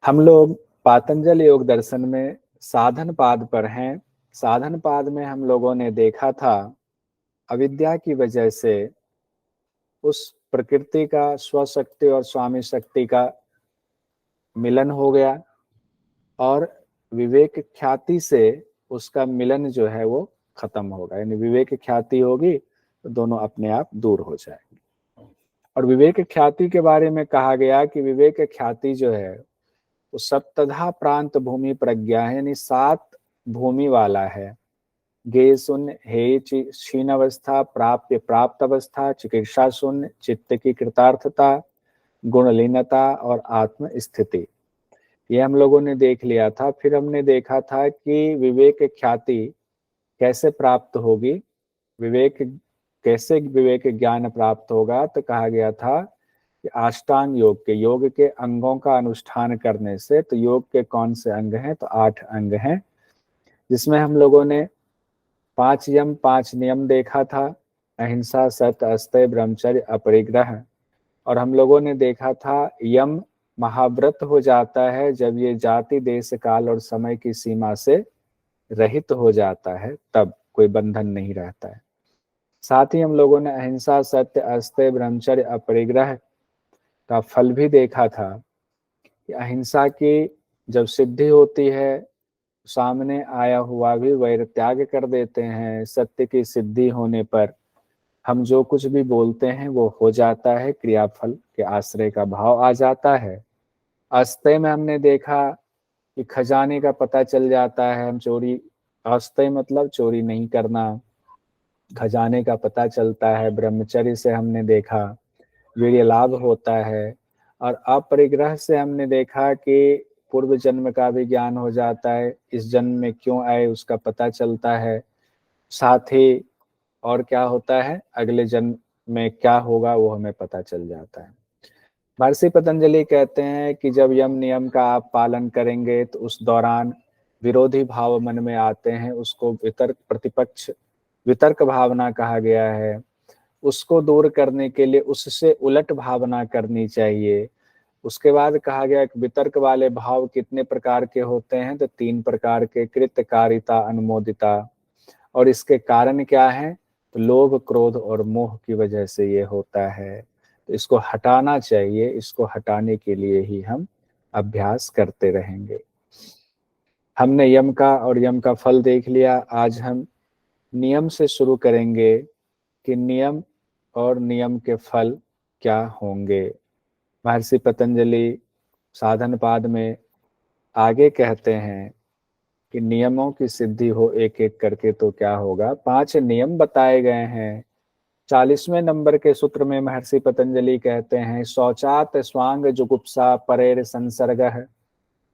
हम लोग पातंजल योग दर्शन में साधन पाद पर हैं। साधन पाद में हम लोगों ने देखा था अविद्या की वजह से उस प्रकृति का स्वशक्ति और स्वामी शक्ति का मिलन हो गया और विवेक ख्याति से उसका मिलन जो है वो खत्म होगा। यानी विवेक ख्याति होगी तो दोनों अपने आप दूर हो जाएंगे। और विवेक ख्याति के बारे में कहा गया कि विवेक ख्याति जो है वो सप्तधा प्रांत भूमि प्रज्ञा है, यानी 7 भूमि वाला है। गे शून्य, हे क्षीण अवस्था, प्राप्य प्राप्त अवस्था, चिकित्सा शून्य, चित्त की कृतार्थता, गुणलीनता और आत्म स्थिति। ये हम लोगों ने देख लिया था। फिर हमने देखा था कि विवेक ख्याति कैसे प्राप्त होगी, विवेक कैसे विवेक ज्ञान प्राप्त होगा। तो कहा गया था कि अष्टांग योग के अंगों का अनुष्ठान करने से। तो योग के कौन से अंग हैं? तो 8 अंग हैं, जिसमें हम लोगों ने 5 यम 5 नियम देखा था। अहिंसा, सत्य, अस्तेय, ब्रह्मचर्य, अपरिग्रह। और हम लोगों ने देखा था यम महाव्रत हो जाता है जब ये जाति, देश, काल और समय की सीमा से रहित हो जाता है, तब कोई बंधन नहीं रहता है। साथ ही हम लोगों ने अहिंसा, सत्य, अस्तेय, ब्रह्मचर्य, अपरिग्रह का फल भी देखा था कि अहिंसा की जब सिद्धि होती है, सामने आया हुआ भी वैर त्याग कर देते हैं। सत्य की सिद्धि होने पर हम जो कुछ भी बोलते हैं वो हो जाता है, क्रियाफल के आश्रय का भाव आ जाता है। अस्तेय में हमने देखा कि खजाने का पता चल जाता है, हम चोरी, अस्तेय मतलब चोरी नहीं करना, खजाने का पता चलता है। ब्रह्मचर्य से हमने देखा वीर्य लाभ होता है। और अपरिग्रह से हमने देखा कि पूर्व जन्म का भी ज्ञान हो जाता है, इस जन्म में क्यों आए उसका पता चलता है। साथ ही और क्या होता है, अगले जन्म में क्या होगा वो हमें पता चल जाता है। महर्षि पतंजलि कहते हैं कि जब यम नियम का आप पालन करेंगे तो उस दौरान विरोधी भाव मन में आते हैं, उसको वितर्क प्रतिपक्ष वितर्क भावना कहा गया है। उसको दूर करने के लिए उससे उलट भावना करनी चाहिए। उसके बाद कहा गया कि वितर्क वाले भाव कितने प्रकार के होते हैं? तो 3 प्रकार के, कृतकारिता, अनुमोदिता। और इसके कारण क्या है? तो लोभ, क्रोध और मोह की वजह से ये होता है। तो इसको हटाना चाहिए। इसको हटाने के लिए ही हम अभ्यास करते रहेंगे। हमने यम का और यम का फल देख लिया। आज हम नियम से शुरू करेंगे कि नियम और नियम के फल क्या होंगे। महर्षि पतंजलि साधन पाद में आगे कहते हैं कि नियमों की सिद्धि हो एक एक करके तो क्या होगा। 5 नियम बताए गए हैं। 40वें नंबर के सूत्र में महर्षि पतंजलि कहते हैं, शौचात स्वांग जुगुप्सा परेर संसर्गः।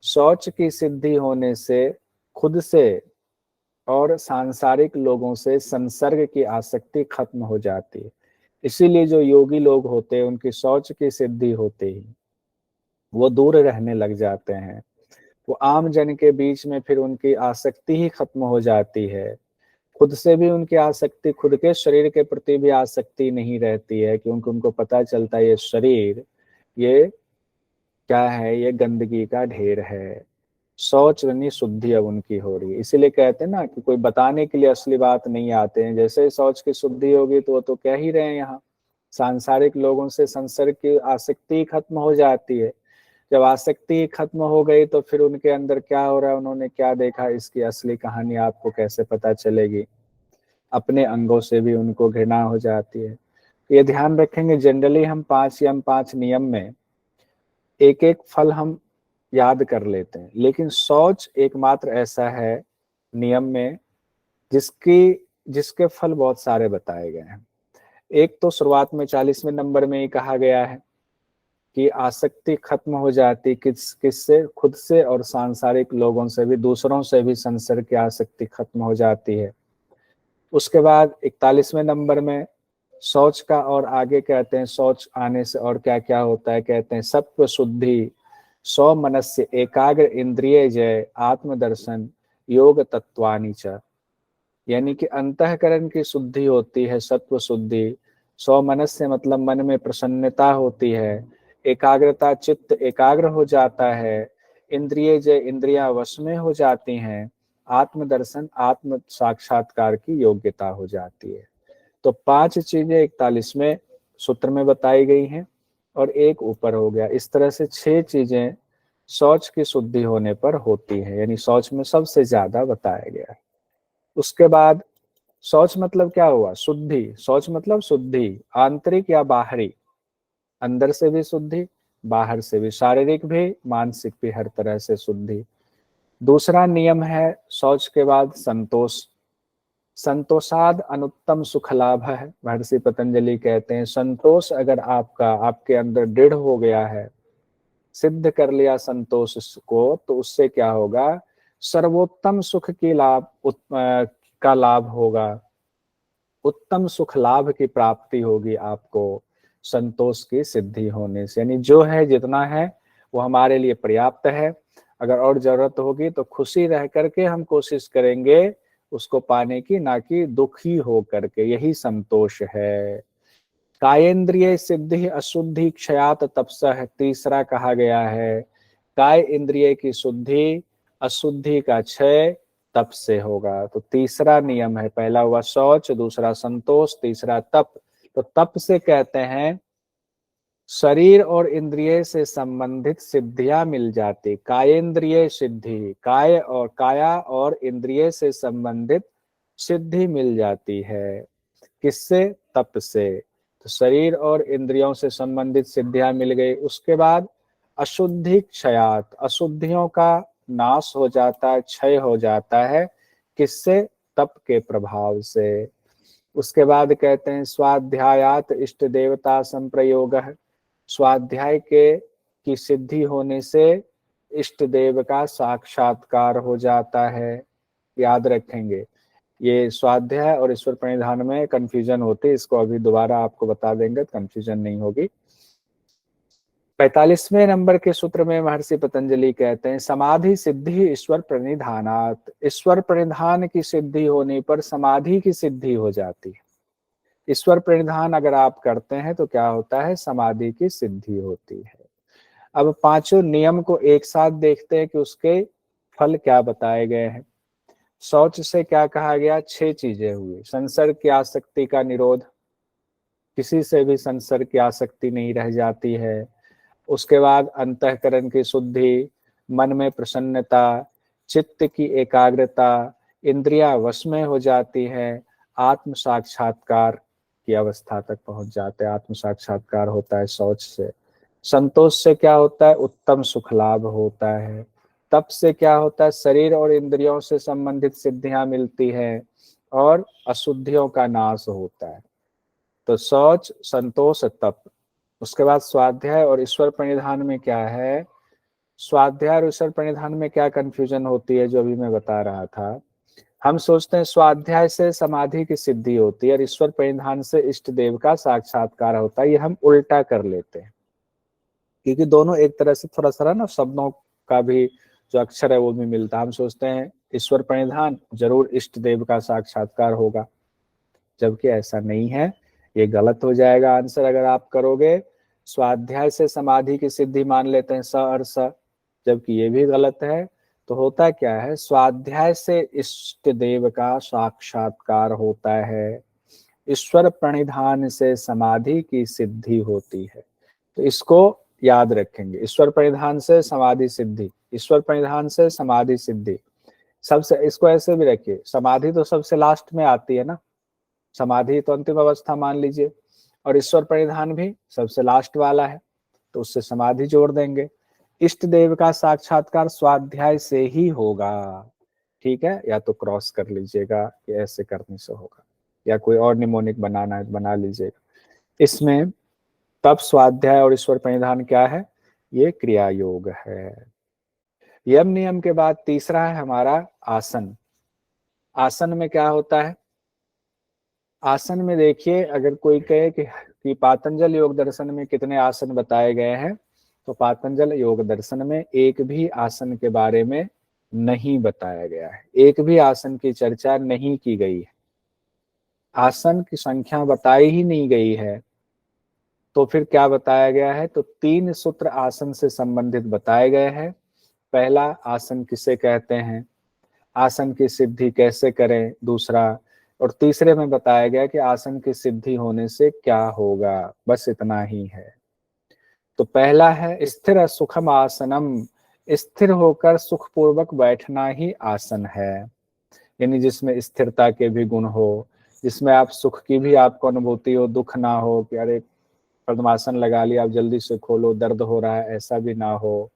शौच की सिद्धि होने से खुद से और सांसारिक लोगों से संसर्ग की आसक्ति खत्म हो जाती है। इसीलिए जो योगी लोग होते हैं उनकी शौच की सिद्धि होते ही वो दूर रहने लग जाते हैं। वो आम जन के बीच में फिर उनकी आसक्ति ही खत्म हो जाती है। खुद से भी उनकी आसक्ति, खुद के शरीर के प्रति भी आसक्ति नहीं रहती है, क्योंकि उनको पता चलता है ये शरीर, ये क्या है, ये गंदगी का ढेर है। शौच यानी शुद्धि अब उनकी हो रही है। इसीलिए कहते हैं ना कि कोई बताने के लिए असली बात नहीं आते हैं। जैसे ही शौच की शुद्धि होगी तो वो तो कह ही रहे हैं यहाँ, सांसारिक लोगों से संसर्ग की आसक्ति खत्म हो जाती है। जब आसक्ति खत्म हो गई तो फिर उनके अंदर क्या हो रहा है, उन्होंने क्या देखा, इसकी असली कहानी आपको कैसे पता चलेगी? अपने अंगों से भी उनको घृणा हो जाती है। ये ध्यान रखेंगे। जनरली हम 5 यम 5 नियम में एक एक फल हम याद कर लेते हैं, लेकिन शौच एकमात्र ऐसा है नियम में जिसके फल बहुत सारे बताए गए हैं। एक तो शुरुआत में 40वें नंबर में ही कहा गया है कि आसक्ति खत्म हो जाती किससे? खुद से और सांसारिक लोगों से भी, दूसरों से भी संसर्ग की आसक्ति खत्म हो जाती है। उसके बाद 41वें नंबर में शौच का और आगे कहते हैं शौच आने से और क्या क्या होता है। कहते हैं सत्व शुद्धि, सौ मनस्य एकाग्र, इंद्रिय जय, आत्मदर्शन, योग तत्वानि च। यानी कि अंतःकरण की शुद्धि होती है, सत्व शुद्धि। सौ मनस्य मतलब मन में प्रसन्नता होती है, एकाग्रता, चित्त एकाग्र हो जाता है, इंद्रिय जय इंद्रियां वश में हो जाती हैं, आत्मदर्शन आत्म साक्षात्कार की योग्यता हो जाती है। तो 5 चीजें 41वें सूत्र में बताई गई हैं और एक ऊपर हो गया। इस तरह से 6 चीजें शौच की शुद्धि होने पर होती है, यानी शौच में सबसे ज्यादा बताया गया है। उसके बाद शौच मतलब क्या हुआ? शुद्धि। शौच मतलब शुद्धि, आंतरिक या बाहरी, अंदर से भी शुद्धि, बाहर से भी, शारीरिक भी मानसिक भी, हर तरह से शुद्धि। दूसरा नियम है शौच के बाद संतोष। संतोषाद अनुत्तम सुख लाभ है। महर्षि पतंजलि कहते हैं संतोष अगर आपका आपके अंदर दृढ़ हो गया है, सिद्ध कर लिया संतोष को, तो उससे क्या होगा? सर्वोत्तम सुख की का लाभ होगा, उत्तम सुख लाभ की प्राप्ति होगी आपको संतोष की सिद्धि होने से। यानी जो है जितना है वो हमारे लिए पर्याप्त है, अगर और जरूरत होगी तो खुशी रह करके हम कोशिश करेंगे उसको पाने की, ना कि दुखी हो करके। यही संतोष है। कायेंद्रिय सिद्धि अशुद्धि क्षयात तपसः, तीसरा कहा गया है काय इंद्रिय की शुद्धि, अशुद्धि का क्षय तप से होगा। तो तीसरा नियम है, पहला हुआ शौच, दूसरा संतोष, तीसरा तप। तो तप से कहते हैं शरीर और इंद्रिय से संबंधित सिद्धियां मिल जाती। कायेंद्रिय सिद्धि, काया और इंद्रिय से संबंधित सिद्धि मिल जाती है। किससे? तप से। तो शरीर और इंद्रियों से संबंधित सिद्धियां मिल गई। उसके बाद अशुद्धि क्षयात, अशुद्धियों का नाश हो जाता है, क्षय हो जाता है। किससे? तप के प्रभाव से। उसके बाद कहते हैं स्वाध्यायात इष्ट देवता संप्रयोग है। स्वाध्याय के की सिद्धि होने से इष्ट देव का साक्षात्कार हो जाता है। याद रखेंगे, ये स्वाध्याय और ईश्वर प्रणिधान में कंफ्यूजन होती है, इसको अभी दोबारा आपको बता देंगे तो कंफ्यूजन नहीं होगी। 45वें नंबर के सूत्र में महर्षि पतंजलि कहते हैं समाधि सिद्धि ईश्वर प्रणिधानात। ईश्वर प्रणिधान की सिद्धि होने पर समाधि की सिद्धि हो जाती है। ईश्वर प्रणिधान अगर आप करते हैं तो क्या होता है? समाधि की सिद्धि होती है। अब पांचों नियम को एक साथ देखते हैं कि उसके फल क्या बताए गए हैं। शौच से क्या कहा गया? 6 चीजें हुई। संसर्ग की आसक्ति का निरोध, किसी से भी संसर्ग की आसक्ति नहीं रह जाती है। उसके बाद अंतःकरण की शुद्धि, मन में प्रसन्नता, चित्त की एकाग्रता, इंद्रिया वश में हो जाती है, आत्म साक्षात्कार की अवस्था तक पहुंच जाते हैं। आत्म साक्षात्कार होता है शौच से। संतोष से क्या होता है? उत्तम सुख लाभ होता है। तप से क्या होता है? शरीर और इंद्रियों से संबंधित सिद्धियां मिलती है और अशुद्धियों का नाश होता है। तो शौच, संतोष, तप। उसके बाद स्वाध्याय और ईश्वर प्रणिधान में क्या है? स्वाध्याय और ईश्वर प्रणिधान में क्या कंफ्यूजन होती है, जो अभी मैं बता रहा था। हम सोचते हैं स्वाध्याय से समाधि की सिद्धि होती है और ईश्वर प्रणिधान से इष्ट देव का साक्षात्कार होता है। ये हम उल्टा कर लेते हैं, क्योंकि दोनों एक तरह से थोड़ा सा ना शब्दों का भी जो अक्षर है वो भी मिलता है। हम सोचते हैं ईश्वर प्रणिधान जरूर इष्ट देव का साक्षात्कार होगा, जबकि ऐसा नहीं है। ये गलत हो जाएगा आंसर अगर आप करोगे। स्वाध्याय से समाधि की सिद्धि मान लेते हैं स और स, जबकि ये भी गलत है। तो होता क्या है? स्वाध्याय से इष्ट देव का साक्षात्कार होता है, ईश्वर प्रणिधान से समाधि की सिद्धि होती है। तो इसको याद रखेंगे, ईश्वर प्रणिधान से समाधि सिद्धि, ईश्वर प्रणिधान से समाधि सिद्धि। सबसे इसको ऐसे भी रखिए, समाधि तो सबसे लास्ट में आती है ना, समाधि तो अंतिम अवस्था मान लीजिए, और ईश्वर परिधान भी सबसे लास्ट वाला है, तो उससे समाधि जोड़ देंगे। इष्ट देव का साक्षात्कार स्वाध्याय से ही होगा। ठीक है, या तो क्रॉस कर लीजिएगा कि ऐसे करने से होगा, या कोई और निमोनिक बनाना है बना लीजिएगा। इसमें तब स्वाध्याय और ईश्वर परिधान क्या है? ये क्रिया योग है। यम नियम के बाद तीसरा है हमारा आसन। आसन में क्या होता है? आसन में देखिए, अगर कोई कहे कि पातंजल योग दर्शन में कितने आसन बताए गए हैं, तो पातंजल योग दर्शन में एक भी आसन के बारे में नहीं बताया गया है, एक भी आसन की चर्चा नहीं की गई है, आसन की संख्या बताई ही नहीं गई है। तो फिर क्या बताया गया है? तो 3 सूत्र आसन से संबंधित बताए गए हैं। पहला आसन किसे कहते हैं, आसन की सिद्धि कैसे करें, दूसरा, और तीसरे में बताया गया कि आसन की सिद्धि होने से क्या होगा। बस इतना ही है। तो पहला है स्थिर सुखम आसनम, स्थिर होकर सुखपूर्वक बैठना ही आसन है, यानी जिसमें स्थिरता के भी गुण हो, जिसमें आप सुख की भी आपको अनुभूति हो, दुख ना हो कि अरे पद्मासन लगा लिया आप जल्दी से खोलो दर्द हो रहा है, ऐसा भी ना हो।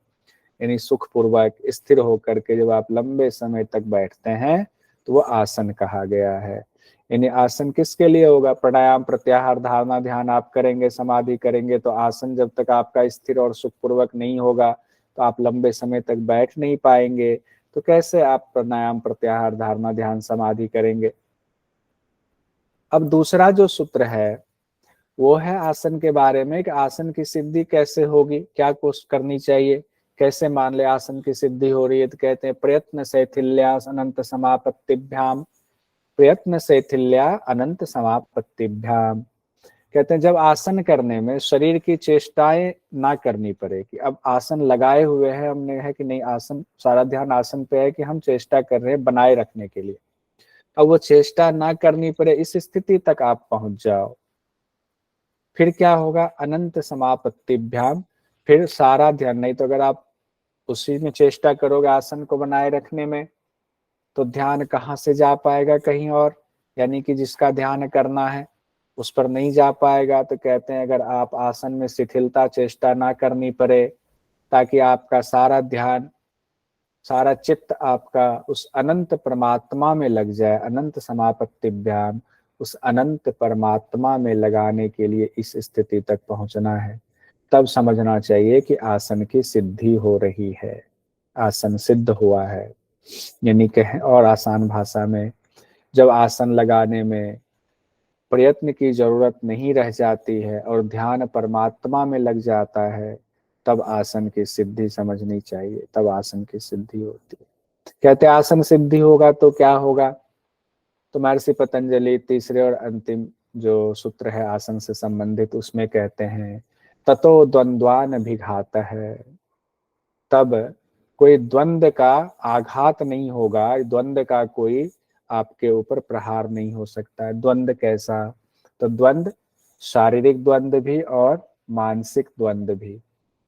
यानी सुखपूर्वक स्थिर होकर के जब आप लंबे समय तक बैठते हैं तो वो आसन कहा गया है। यानी आसन किसके लिए होगा, प्राणायाम प्रत्याहार धारणा ध्यान आप करेंगे, समाधि करेंगे, तो आसन जब तक आपका स्थिर और सुखपूर्वक नहीं होगा तो आप लंबे समय तक बैठ नहीं पाएंगे। तो कैसे आप प्राणायाम प्रत्याहार धारणा ध्यान समाधि करेंगे। अब दूसरा जो सूत्र है वो है आसन के बारे में कि आसन की सिद्धि कैसे होगी, क्या कोशिश करनी चाहिए, कैसे मान ले आसन की सिद्धि हो रही है। तो कहते हैं प्रयत्न शैथिल्या अनंत समापत्तिभ्याम, प्रयत्न शैथिल्या अनंत समापत्तिभ्याम। कहते हैं जब आसन करने में शरीर की चेष्टाएं ना करनी पड़े कि अब आसन लगाए हुए हैं हमने, है कि नहीं, आसन सारा ध्यान आसन पे है कि हम चेष्टा कर रहे हैं बनाए रखने के लिए, अब वो चेष्टा ना करनी पड़े, इस स्थिति तक आप पहुंच जाओ। फिर क्या होगा, अनंत समापत्तिभ्याम, फिर सारा ध्यान, नहीं तो अगर आप उसी में चेष्टा करोगे आसन को बनाए रखने में तो ध्यान कहाँ से जा पाएगा कहीं और, यानी कि जिसका ध्यान करना है उस पर नहीं जा पाएगा। तो कहते हैं अगर आप आसन में शिथिलता चेष्टा ना करनी पड़े ताकि आपका सारा ध्यान सारा चित्त आपका उस अनंत परमात्मा में लग जाए, अनंत समापत्तिभ्याम, उस अनंत परमात्मा में लगाने के लिए इस स्थिति तक पहुंचना है, तब समझना चाहिए कि आसन की सिद्धि हो रही है, आसन सिद्ध हुआ है। यानी कहें और आसान भाषा में, जब आसन लगाने में प्रयत्न की जरूरत नहीं रह जाती है और ध्यान परमात्मा में लग जाता है, तब आसन की सिद्धि समझनी चाहिए, तब आसन की सिद्धि होती है। कहते हैं आसन सिद्धि होगा तो क्या होगा, तो महर्षि पतंजलि तीसरे और अंतिम जो सूत्र है आसन से संबंधित उसमें कहते हैं ततो द्वंद्वान अभिघात है, तब कोई द्वंद्व का आघात नहीं होगा, द्वंद्व का कोई आपके ऊपर प्रहार नहीं हो सकता है। द्वंद्व कैसा, तो द्वंद्व शारीरिक द्वंद्व भी और मानसिक द्वंद्व भी।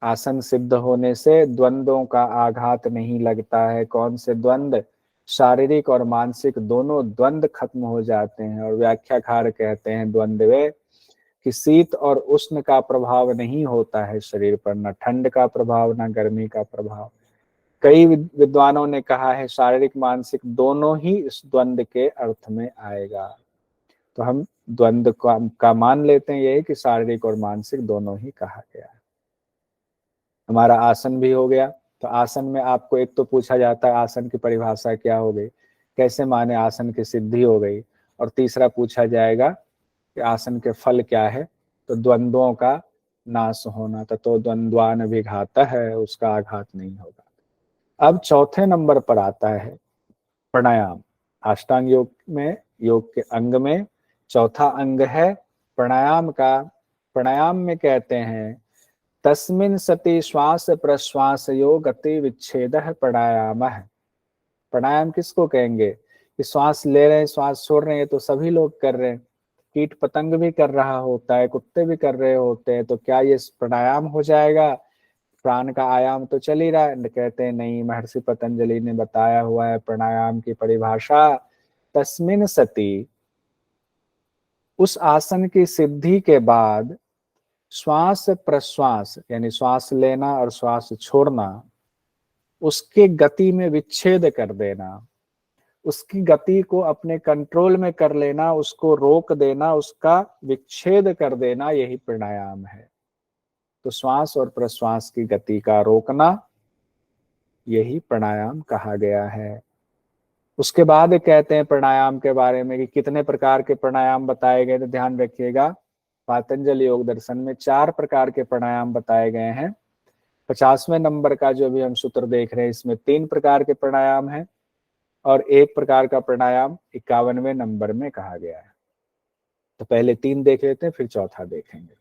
आसन सिद्ध होने से द्वंद्वों का आघात नहीं लगता है। कौन से द्वंद्व, शारीरिक और मानसिक दोनों द्वंद्व खत्म हो जाते हैं। और व्याख्याकार कहते हैं द्वंद्व कि शीत और उष्ण का प्रभाव नहीं होता है शरीर पर, न ठंड का प्रभाव न गर्मी का प्रभाव। कई विद्वानों ने कहा है शारीरिक मानसिक दोनों ही इस द्वंद्व के अर्थ में आएगा। तो हम द्वंद्व का मान लेते हैं यही कि शारीरिक और मानसिक दोनों ही कहा गया है। हमारा आसन भी हो गया। तो आसन में आपको एक तो पूछा जाता है आसन की परिभाषा क्या हो गई, कैसे माने आसन की सिद्धि हो गई, और तीसरा पूछा जाएगा कि आसन के फल क्या है, तो द्वंद्वों का नाश होना, तो द्वंद्वान विघात है, उसका आघात नहीं होगा। अब चौथे नंबर पर आता है प्राणायाम। अष्टांग योग में, योग के अंग में चौथा अंग है प्राणायाम का। प्राणायाम में कहते हैं तस्मिन् सति श्वास प्रश्वास योग गति विच्छेद प्राणायाम है। प्राणायाम किसको कहेंगे कि श्वास ले रहे हैं श्वास छोड़ रहे हैं तो सभी लोग कर रहे हैं, कीट पतंग भी कर रहा होता है, कुत्ते भी कर रहे होते हैं, तो क्या ये प्राणायाम हो जाएगा, प्राण का आयाम तो चल ही रहा है। कहते हैं नहीं, महर्षि पतंजलि ने बताया हुआ है प्राणायाम की परिभाषा तस्मिन् सति, उस आसन की सिद्धि के बाद श्वास प्रश्वास यानी श्वास लेना और श्वास छोड़ना, उसके गति में विच्छेद कर देना, उसकी गति को अपने कंट्रोल में कर लेना, उसको रोक देना, उसका विच्छेद कर देना, यही प्राणायाम है। तो श्वास और प्रश्वास की गति का रोकना, यही प्राणायाम कहा गया है। उसके बाद कहते हैं प्राणायाम के बारे में कि कितने प्रकार के प्राणायाम बताए गए, तो ध्यान रखिएगा पातंजलि योग दर्शन में 4 प्रकार के प्राणायाम बताए गए हैं। 50वें नंबर का जो भी हम सूत्र देख रहे हैं इसमें 3 प्रकार के प्राणायाम हैं और 1 प्रकार का प्राणायाम 51वें नंबर में कहा गया है। तो पहले 3 देख लेते हैं फिर चौथा देखेंगे।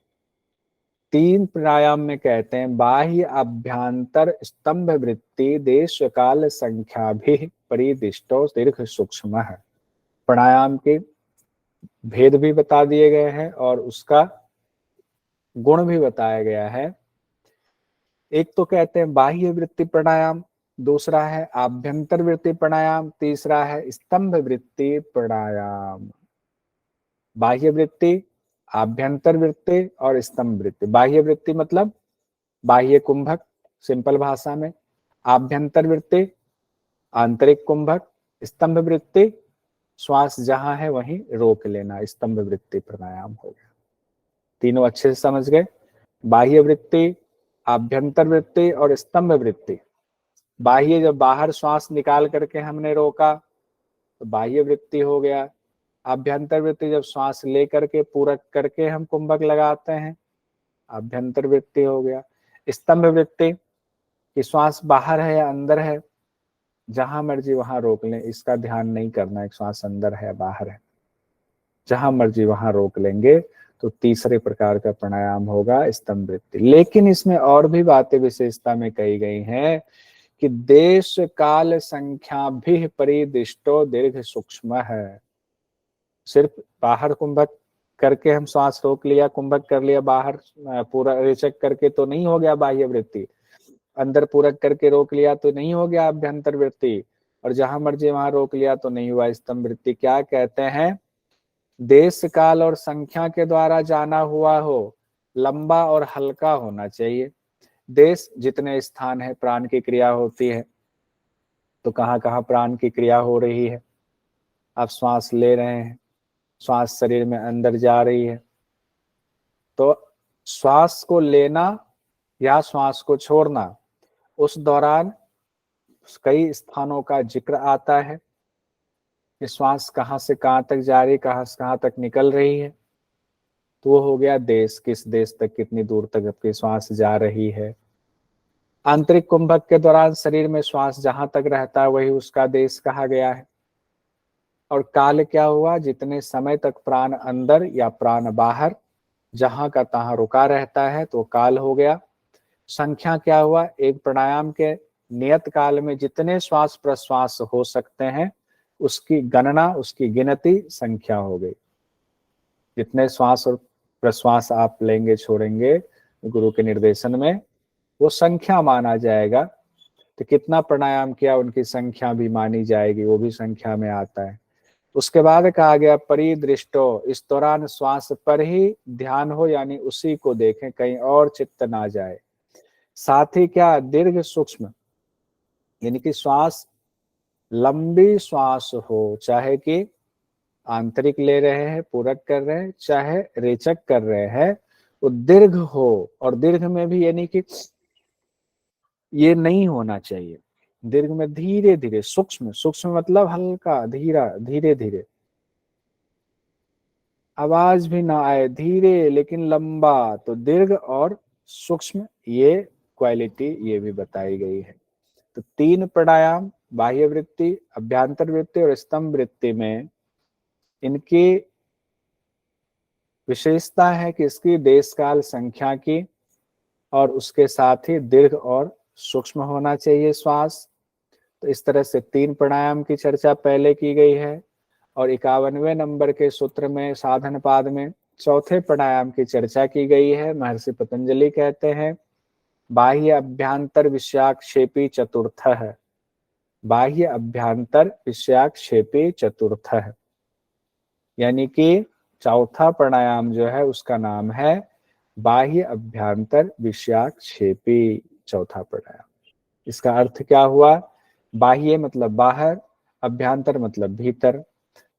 तीन प्राणायाम में कहते हैं बाह्य अभ्यंतर स्तंभ वृत्ति देश काल संख्या भी परिदिष्टो दीर्घ सूक्ष्म है। प्राणायाम के भेद भी बता दिए गए हैं और उसका गुण भी बताया गया है। एक तो कहते हैं बाह्य वृत्ति प्राणायाम, दूसरा है आभ्यंतर वृत्ति प्राणायाम, तीसरा है स्तंभ वृत्ति प्राणायाम। बाह्य वृत्ति, आभ्यंतर वृत्ति और स्तंभ वृत्ति। बाह्य वृत्ति मतलब बाह्य कुंभक, सिंपल भाषा में। आभ्यंतर वृत्ति आंतरिक कुंभक। स्तंभ वृत्ति श्वास जहां है वहीं रोक लेना, स्तंभ वृत्ति प्राणायाम हो गया। तीनों अच्छे से समझ गए। बाह्य वृत्ति, आभ्यंतर वृत्ति और स्तंभ वृत्ति। बाह्य जब बाहर श्वास निकाल करके हमने रोका तो बाह्य वृत्ति हो गया। आभ्यंतर वृत्ति जब श्वास ले करके पूरक करके हम कुंभक लगाते हैं, आभ्यंतर वृत्ति हो गया। स्तंभ वृत्ति कि श्वास बाहर है या अंदर है, जहां मर्जी वहां रोक लें, इसका ध्यान नहीं करना है श्वास अंदर है या बाहर है, जहां मर्जी वहां रोक लेंगे तो तीसरे प्रकार का प्राणायाम होगा स्तंभ वृत्ति। लेकिन इसमें और भी बातें विशेषता में कही गई हैं कि देश काल संख्या भी परिदिष्टो दीर्घ सूक्ष्म है। सिर्फ बाहर कुंभक करके हम श्वास रोक लिया, कुंभक कर लिया बाहर पूरा रेचक करके तो नहीं हो गया बाह्य वृत्ति, अंदर पूरक करके रोक लिया तो नहीं हो गया अभ्यंतर वृत्ति, और जहां मर्जी वहां रोक लिया तो नहीं हुआ स्तंभ वृत्ति। क्या कहते हैं, देश काल और संख्या के द्वारा जाना हुआ हो, लंबा और हल्का होना चाहिए। देश जितने स्थान है प्राण की क्रिया होती है, तो कहाँ कहाँ प्राण की क्रिया हो रही है, आप श्वास ले रहे हैं, श्वास शरीर में अंदर जा रही है, तो श्वास को लेना या श्वास को छोड़ना, उस दौरान कई स्थानों का जिक्र आता है कि श्वास कहाँ से कहाँ तक जा रही, कहाँ से कहाँ तक निकल रही है। तो वो हो गया देश, किस देश तक कितनी दूर तक आपकी श्वास जा रही है। आंतरिक कुंभक के दौरान शरीर में श्वास जहां तक रहता है वही उसका देश कहा गया है। और काल क्या हुआ, जितने समय तक प्राण अंदर या प्राण बाहर जहां का तहां रुका रहता है तो काल हो गया। संख्या क्या हुआ, एक प्राणायाम के नियत काल में जितने श्वास प्रश्वास हो सकते हैं उसकी गणना, उसकी गिनती संख्या हो गई। जितने श्वास और प्रश्वास आप लेंगे छोड़ेंगे गुरु के निर्देशन में, वो संख्या माना जाएगा। तो कितना प्राणायाम किया उनकी संख्या भी मानी जाएगी, वो भी संख्या में आता है। उसके बाद कहा गया परिदृष्टो, इस दौरान श्वास पर ही ध्यान हो, यानी उसी को देखें, कहीं और चित्त ना जाए। साथ ही क्या, दीर्घ सूक्ष्म, यानी कि श्वास लंबी श्वास हो, चाहे कि आंतरिक ले रहे हैं पूरक कर रहे हैं, चाहे रेचक कर रहे हैं, वो दीर्घ हो। और दीर्घ में भी यानी कि ये नहीं होना चाहिए, दीर्घ में धीरे धीरे, सूक्ष्म, सूक्ष्म मतलब हल्का, धीरा, धीरे धीरे, आवाज भी ना आए, धीरे लेकिन लंबा। तो दीर्घ और सूक्ष्म, ये क्वालिटी ये भी बताई गई है। तो तीन प्राणायाम, बाह्य वृत्ति, अभ्यंतर वृत्ति और स्तंभ वृत्ति में इनकी विशेषता है कि इसकी देश काल संख्या की, और उसके साथ ही दीर्घ और सूक्ष्म होना चाहिए श्वास। तो इस तरह से तीन प्राणायाम की चर्चा पहले की गई है। और 51वें नंबर के सूत्र में साधन पाद में चौथे प्राणायाम की चर्चा की गई है। महर्षि पतंजलि कहते हैं बाह्य अभ्यंतर विषयाक्षेपी चतुर्थ है, बाह्य अभ्यंतर विषयाक्षेपी चतुर्थ है, यानी कि चौथा प्राणायाम जो है उसका नाम है बाह्य अभ्यंतर विषयाक्षेपी, चौथा प्राणायाम। इसका अर्थ क्या हुआ, बाह्य मतलब बाहर, अभ्यंतर मतलब भीतर।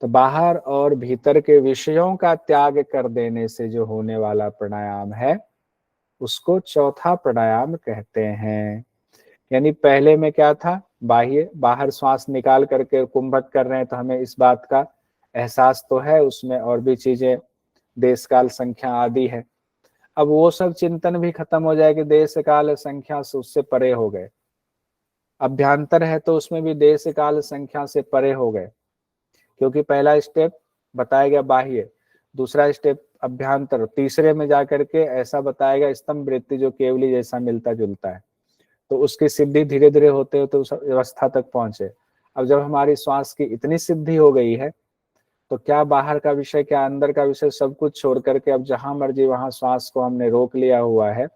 तो बाहर और भीतर के विषयों का त्याग कर देने से जो होने वाला प्राणायाम है उसको चौथा प्राणायाम कहते हैं। यानी पहले में क्या था, बाह्य, बाहर श्वास निकाल करके कुंभक कर रहे हैं तो हमें इस बात का एहसास तो है, उसमें और भी चीजें देश काल संख्या आदि है। अब वो सब चिंतन भी खत्म हो जाए कि देश काल संख्या से उससे परे हो गए। अभ्यंतर है तो उसमें भी देश काल संख्या से परे हो गए, क्योंकि पहला स्टेप बताया गया बाह्य, दूसरा स्टेप अभ्यांतर, तीसरे में जाकर के ऐसा बताएगा स्तंभ वृत्ति जो केवली जैसा मिलता जुलता है, तो उसकी सिद्धि धीरे धीरे होते होते उस अवस्था तक पहुंचे। अब जब हमारी श्वास की इतनी सिद्धि हो गई है तो क्या बाहर का विषय, क्या अंदर का विषय, सब कुछ छोड़ करके अब जहां मर्जी वहां श्वास को हमने रोक लिया हुआ है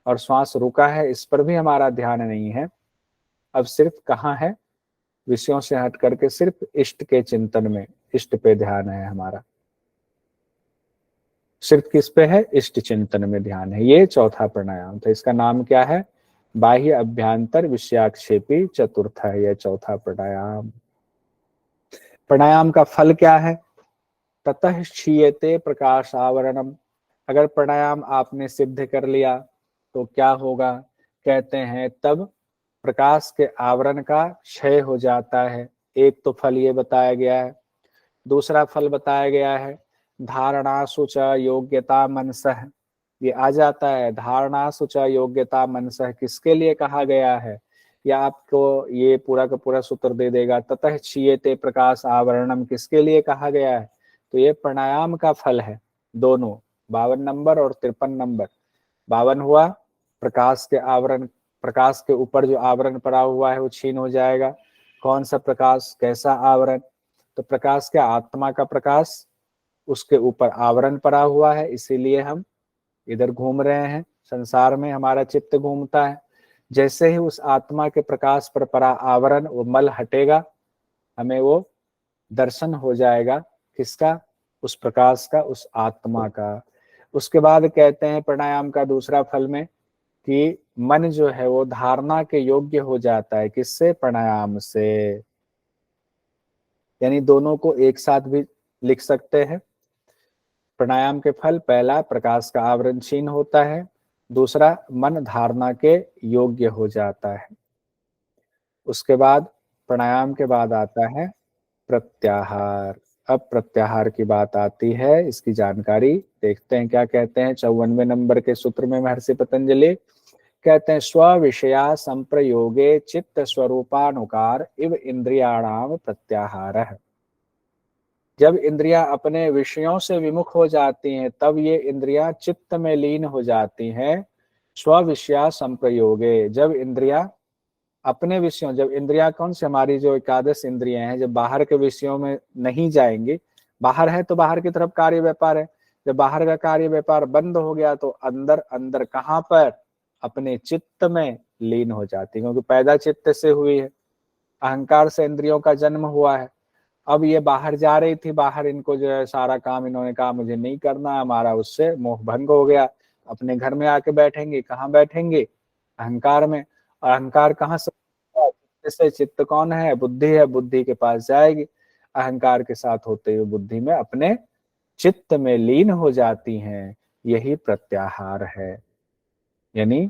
और श्वास रुका है, इस पर भी हमारा ध्यान नहीं है। अब सिर्फ कहाँ है, विषयों से हट करके सिर्फ इष्ट के चिंतन में, इष्ट पे ध्यान है हमारा। सिर्फ किस पे है, इष्ट चिंतन में ध्यान है। ये चौथा प्राणायाम था। इसका नाम क्या है, बाह्य अभ्यांतर विषयाक्षेपी चतुर्थ है यह चौथा प्राणायाम। प्राणायाम का फल क्या है, ततः क्षीयते प्रकाश आवरणम। अगर प्राणायाम आपने सिद्ध कर लिया तो क्या होगा, कहते हैं तब प्रकाश के आवरण का क्षय हो जाता है। एक तो फल ये बताया गया है। दूसरा फल बताया गया है धारणासु च योग्यता मनसः। ये आ जाता है धारणासु च योग्यता मनसः, किसके लिए कहा गया है, या आपको ये पूरा का पूरा सूत्र दे देगा। ततः क्षीयते प्रकाश आवरणम किसके लिए कहा गया है, तो ये प्राणायाम का फल है। दोनों 52 नंबर और 53 नंबर। 52 हुआ प्रकाश के आवरण, प्रकाश के ऊपर जो आवरण पड़ा हुआ है वो छीन हो जाएगा। कौन सा प्रकाश, कैसा आवरण, तो प्रकाश के आत्मा का प्रकाश, उसके ऊपर आवरण पड़ा हुआ है, इसीलिए हम इधर घूम रहे हैं संसार में, हमारा चित्त घूमता है। जैसे ही उस आत्मा के प्रकाश पर पड़ा आवरण, वो मल हटेगा, हमें वो दर्शन हो जाएगा, किसका, उस प्रकाश का, उस आत्मा का। उसके बाद कहते हैं प्राणायाम का दूसरा फल में कि मन जो है वो धारणा के योग्य हो जाता है, किससे, प्राणायाम से। यानी दोनों को एक साथ भी लिख सकते हैं। प्राणायाम के फल, पहला प्रकाश का आवरण छीन होता है, दूसरा मन धारणा के योग्य हो जाता है। उसके बाद प्राणायाम के बाद आता है प्रत्याहार। अब प्रत्याहार की बात आती है, इसकी जानकारी देखते हैं क्या कहते हैं। 54वें नंबर के सूत्र में महर्षि पतंजलि कहते हैं स्व विषया संप्रयोगे चित्त स्वरूपानुकार इव इंद्रियाणाम प्रत्याहार। जब इंद्रियां अपने विषयों से विमुख हो जाती हैं तब ये इंद्रियां चित्त में लीन हो जाती हैं। स्व विषया संप्रयोगे, जब इंद्रियां अपने विषयों, जब इंद्रियां कौन सी, हमारी जो एकादश इंद्रियां हैं, जब बाहर के विषयों में नहीं जाएंगी, बाहर है तो बाहर की तरफ कार्य व्यापार है, जब बाहर का कार्य व्यापार बंद हो गया तो अंदर अंदर कहाँ पर, अपने चित्त में लीन हो जाती है, क्योंकि पैदा चित्त से हुई है, अहंकार से इंद्रियों का जन्म हुआ है। अब ये बाहर जा रही थी, बाहर इनको जो है सारा काम इन्होंने कहा मुझे नहीं करना, हमारा उससे मोह भंग हो गया, अपने घर में आके बैठेंगे, कहाँ बैठेंगे, अहंकार में। और अहंकार कहाँ से, चित्त से। चित्त कौन है, बुद्धि है, बुद्धि के पास जाएगी, अहंकार के साथ होते हुए बुद्धि में अपने चित्त में लीन हो जाती हैं। यही प्रत्याहार है। यानी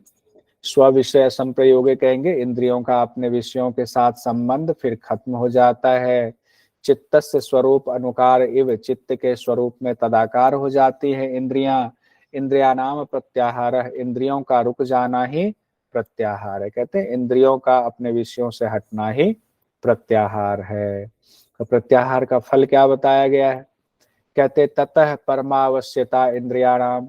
स्व विषय संप्रयोगे कहेंगे, इंद्रियों का अपने विषयों के साथ संबंध फिर खत्म हो जाता है। चित्तस्य स्वरूप अनुकार इव, चित्त के स्वरूप में तदाकार हो जाती है इंद्रियां। इंद्रिया नाम प्रत्याहार, इंद्रियों का रुक जाना ही प्रत्याहार है। कहते हैं इंद्रियों का अपने विषयों से हटना ही प्रत्याहार है। तो प्रत्याहार का फल क्या बताया गया है, कहते ततः परमावश्यता इंद्रियाणाम।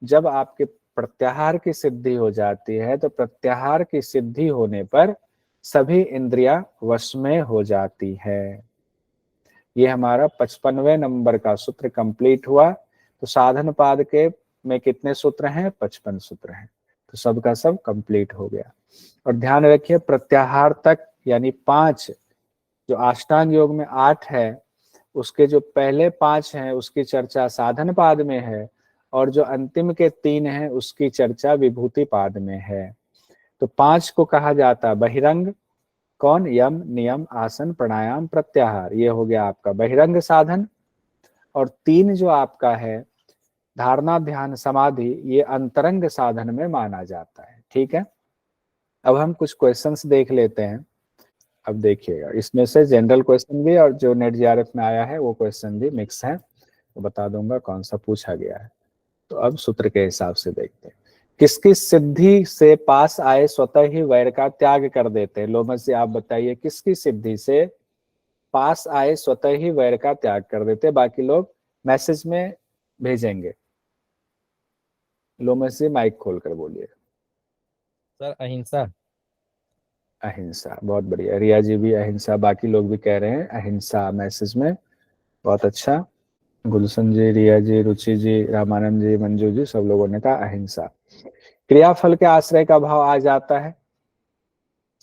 जब आपके प्रत्याहार की सिद्धि हो जाती है तो प्रत्याहार की सिद्धि होने पर सभी इंद्रियां वश में हो जाती है। ये हमारा 55वें नंबर का सूत्र कंप्लीट हुआ। तो साधन पाद के में कितने सूत्र हैं, 55 सूत्र हैं, तो सबका सब कंप्लीट हो गया। और ध्यान रखिए प्रत्याहार तक यानी 5, जो अष्टांग योग में 8 है, उसके जो पहले 5 हैं उसकी चर्चा साधन पाद में है, और जो अंतिम के 3 हैं उसकी चर्चा विभूति पाद में है। तो 5 को कहा जाता है बहिरंग, कौन, यम नियम आसन प्राणायाम प्रत्याहार, ये हो गया आपका बहिरंग साधन। और 3 जो आपका है धारणा ध्यान समाधि, ये अंतरंग साधन में माना जाता है। ठीक है, अब हम कुछ क्वेश्चंस देख लेते हैं। अब देखिएगा, इसमें से जनरल क्वेश्चन भी और जो नेट जीआरएफ में आया है वो क्वेश्चन भी मिक्स है, तो बता दूंगा कौन सा पूछा गया है। तो अब सूत्र के हिसाब से देखते हैं। किसकी सिद्धि से पास आए स्वतः ही वैर का त्याग कर देते हैं। लोमस जी आप बताइए, किसकी सिद्धि से पास आए स्वतः ही वैर का त्याग कर देते हैं। बाकी लोग मैसेज में भेजेंगे? लोमस जी माइक खोल कर बोलिए। सर अहिंसा। अहिंसा, बहुत बढ़िया। रिया जी भी अहिंसा, बाकी लोग भी कह रहे हैं अहिंसा मैसेज में, बहुत अच्छा। गुलशन जी, रिया जी, रुचि जी, रामानंद जी, मंजू जी, सब लोगों ने कहा अहिंसा। क्रियाफल के आश्रय का भाव आ जाता है,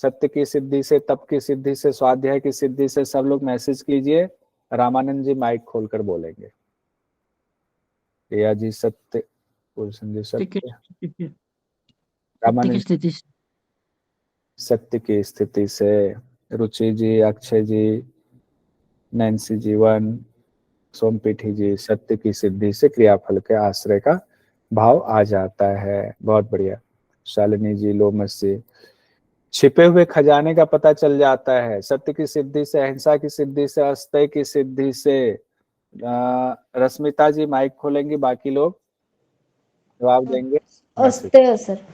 सत्य की सिद्धि से, तप की सिद्धि से, स्वाध्याय की सिद्धि से। सब लोग मैसेज कीजिए। रामानंद जी माइक खोलकर बोलेंगे। रिया जी सत्य, गुलशन जी सत्य, सत्य रामानंद की स्थिति से। सत्य की स्थिति से, रुचि जी, अक्षय जी, नैन्सी जीवन, सोमपीठी जी, सत्य की सिद्धि से क्रियाफल के आश्रय का भाव आ जाता है, बहुत बढ़िया। शालिनी जी, लोमस जी, छिपे हुए खजाने का पता चल जाता है, सत्य की सिद्धि से, अहिंसा की सिद्धि से, अस्तेय की सिद्धि से। रश्मिता जी माइक खोलेंगी, बाकी लोग जवाब देंगे। अस्तेय सर।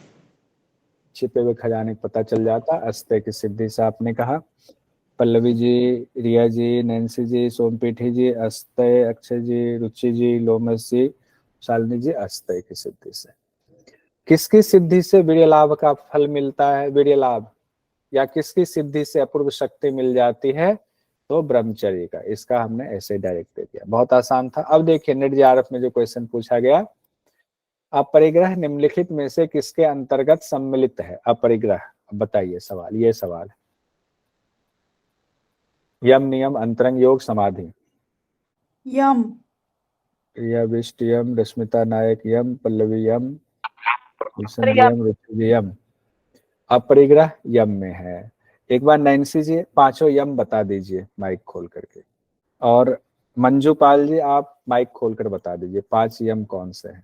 छिपे हुए खजाने का पता चल जाता, अस्तेय की सिद्धि से आपने कहा। पल्लवी जी, रिया जी, नैन्सी जी, सोमपीठी जी, अस्तेय, अक्षय जी, रुचि जी, लोमस जी, शालिनी जी, अस्तेय की सिद्धि से। किसकी सिद्धि से वीर्य लाभ का फल मिलता है? वीर्य लाभ या किसकी सिद्धि से अपूर्व शक्ति मिल जाती है? तो ब्रह्मचर्य का। इसका हमने ऐसे डायरेक्ट दे दिया, बहुत आसान था। अब देखिए नेट जेआरएफ में जो क्वेश्चन पूछा गया, अपरिग्रह निम्नलिखित में से किसके अंतर्गत सम्मिलित है? अपरिग्रह, बताइए सवाल, ये सवाल है। यम, नियम, अंतरंग, योग, समाधि। यम। रिया बिष्ट यम, रश्मिता नायक यम, पल्लवी यम, गुलशन यम, रुचि यम। अपरिग्रह यम में है। एक बार नैन्सी जी पांचों यम बता दीजिए माइक खोल करके, और मंजू पाल जी आप माइक खोलकर बता दीजिए 5 यम कौन से हैं?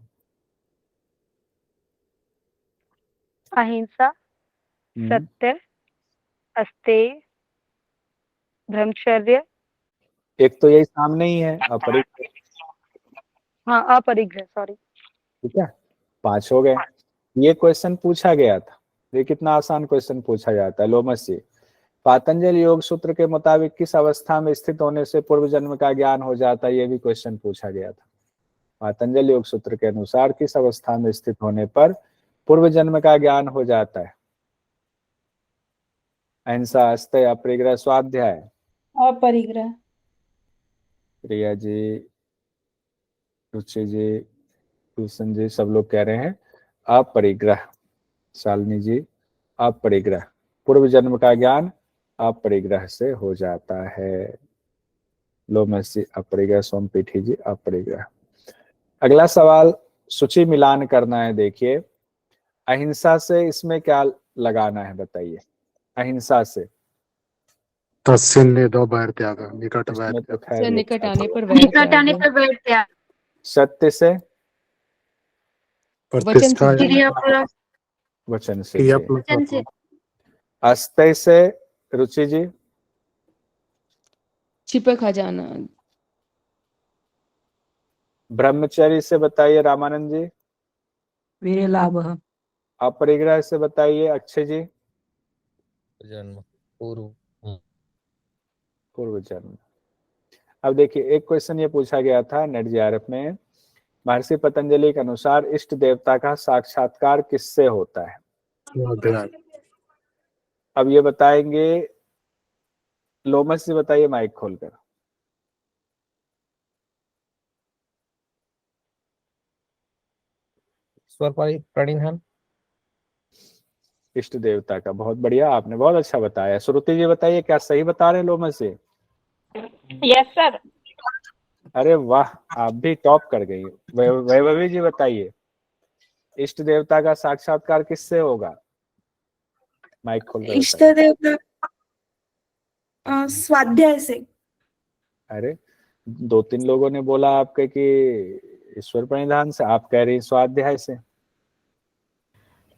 अहिंसा, सत्य, अस्तेय, ब्रह्मचर्य। एक तो यही सामने ही है, अपरिग्रह। हाँ, अपरिग्रह, सॉरी। ठीक है, 5 हो गए। ये क्वेश्चन पूछा गया था, ये कितना आसान क्वेश्चन पूछा जाता है। लोमस जी, पातंजल योग सूत्र के मुताबिक किस अवस्था में स्थित होने से पूर्व जन्म का ज्ञान हो जाता है? ये भी क्वेश्चन पूछा गया था। पातंजल योग सूत्र के अनुसार किस अवस्था में स्थित होने पर पूर्व जन्म का ज्ञान हो जाता है? अहिंसा, अस्तेय, अपरिग्रह, स्वाध्याय। अपरिग्रह। प्रिया जी, रुचि जी, भूषण जी, सब लोग कह रहे हैं अपरिग्रह। शालिनी जी, अपरिग्रह, पूर्व जन्म का ज्ञान अपरिग्रह से हो जाता है। लोमस जी अपरिग्रह, सोमपीठी जी अपरिग्रह। अगला सवाल सूची मिलान करना है। देखिए अहिंसा से इसमें क्या लगाना है, बताइए। अहिंसा से तस्सिन्नेदो वैर त्याग, निकट वैर इसमें तो त्याग। खैर निकट आने पर निकट आने पर वैर त्याग। सत्य से, प्रतिष्ठा, वचन से, क्रिया वचन से। अस्तेय से, रुचि जी, छिपा खजाना। ब्रह्मचर्य से बताइए रामानंद जी, वीर्य लाभ। अपरिग्रह से बताइए अक्षय जी, जन्म पूर्व। पूर्व जन्म। अब देखिए एक क्वेश्चन ये पूछा गया था नेट जेआरएफ में, महर्षि पतंजलि के अनुसार इष्ट देवता का साक्षात्कार किससे होता है? स्वाध्याय। अब ये बताएंगे, लोमस जी बताइए माइक खोलकर। ईश्वर प्रणिधान। इष्ट देवता का, बहुत बढ़िया, आपने बहुत अच्छा बताया। श्रुति जी बताइए क्या सही बता रहे हैं लोमस जी? Yes sir. अरे वाह, आप भी टॉप कर गई। वैभवी जी बताइए इष्ट देवता का साक्षात्कार किससे होगा? माइक खोलकर इष्ट बताइए। देवता स्वाध्याय से। अरे 2-3 लोगों ने बोला आपके कि ईश्वर प्रणिधान से, आप कह रही हैं स्वाध्याय से।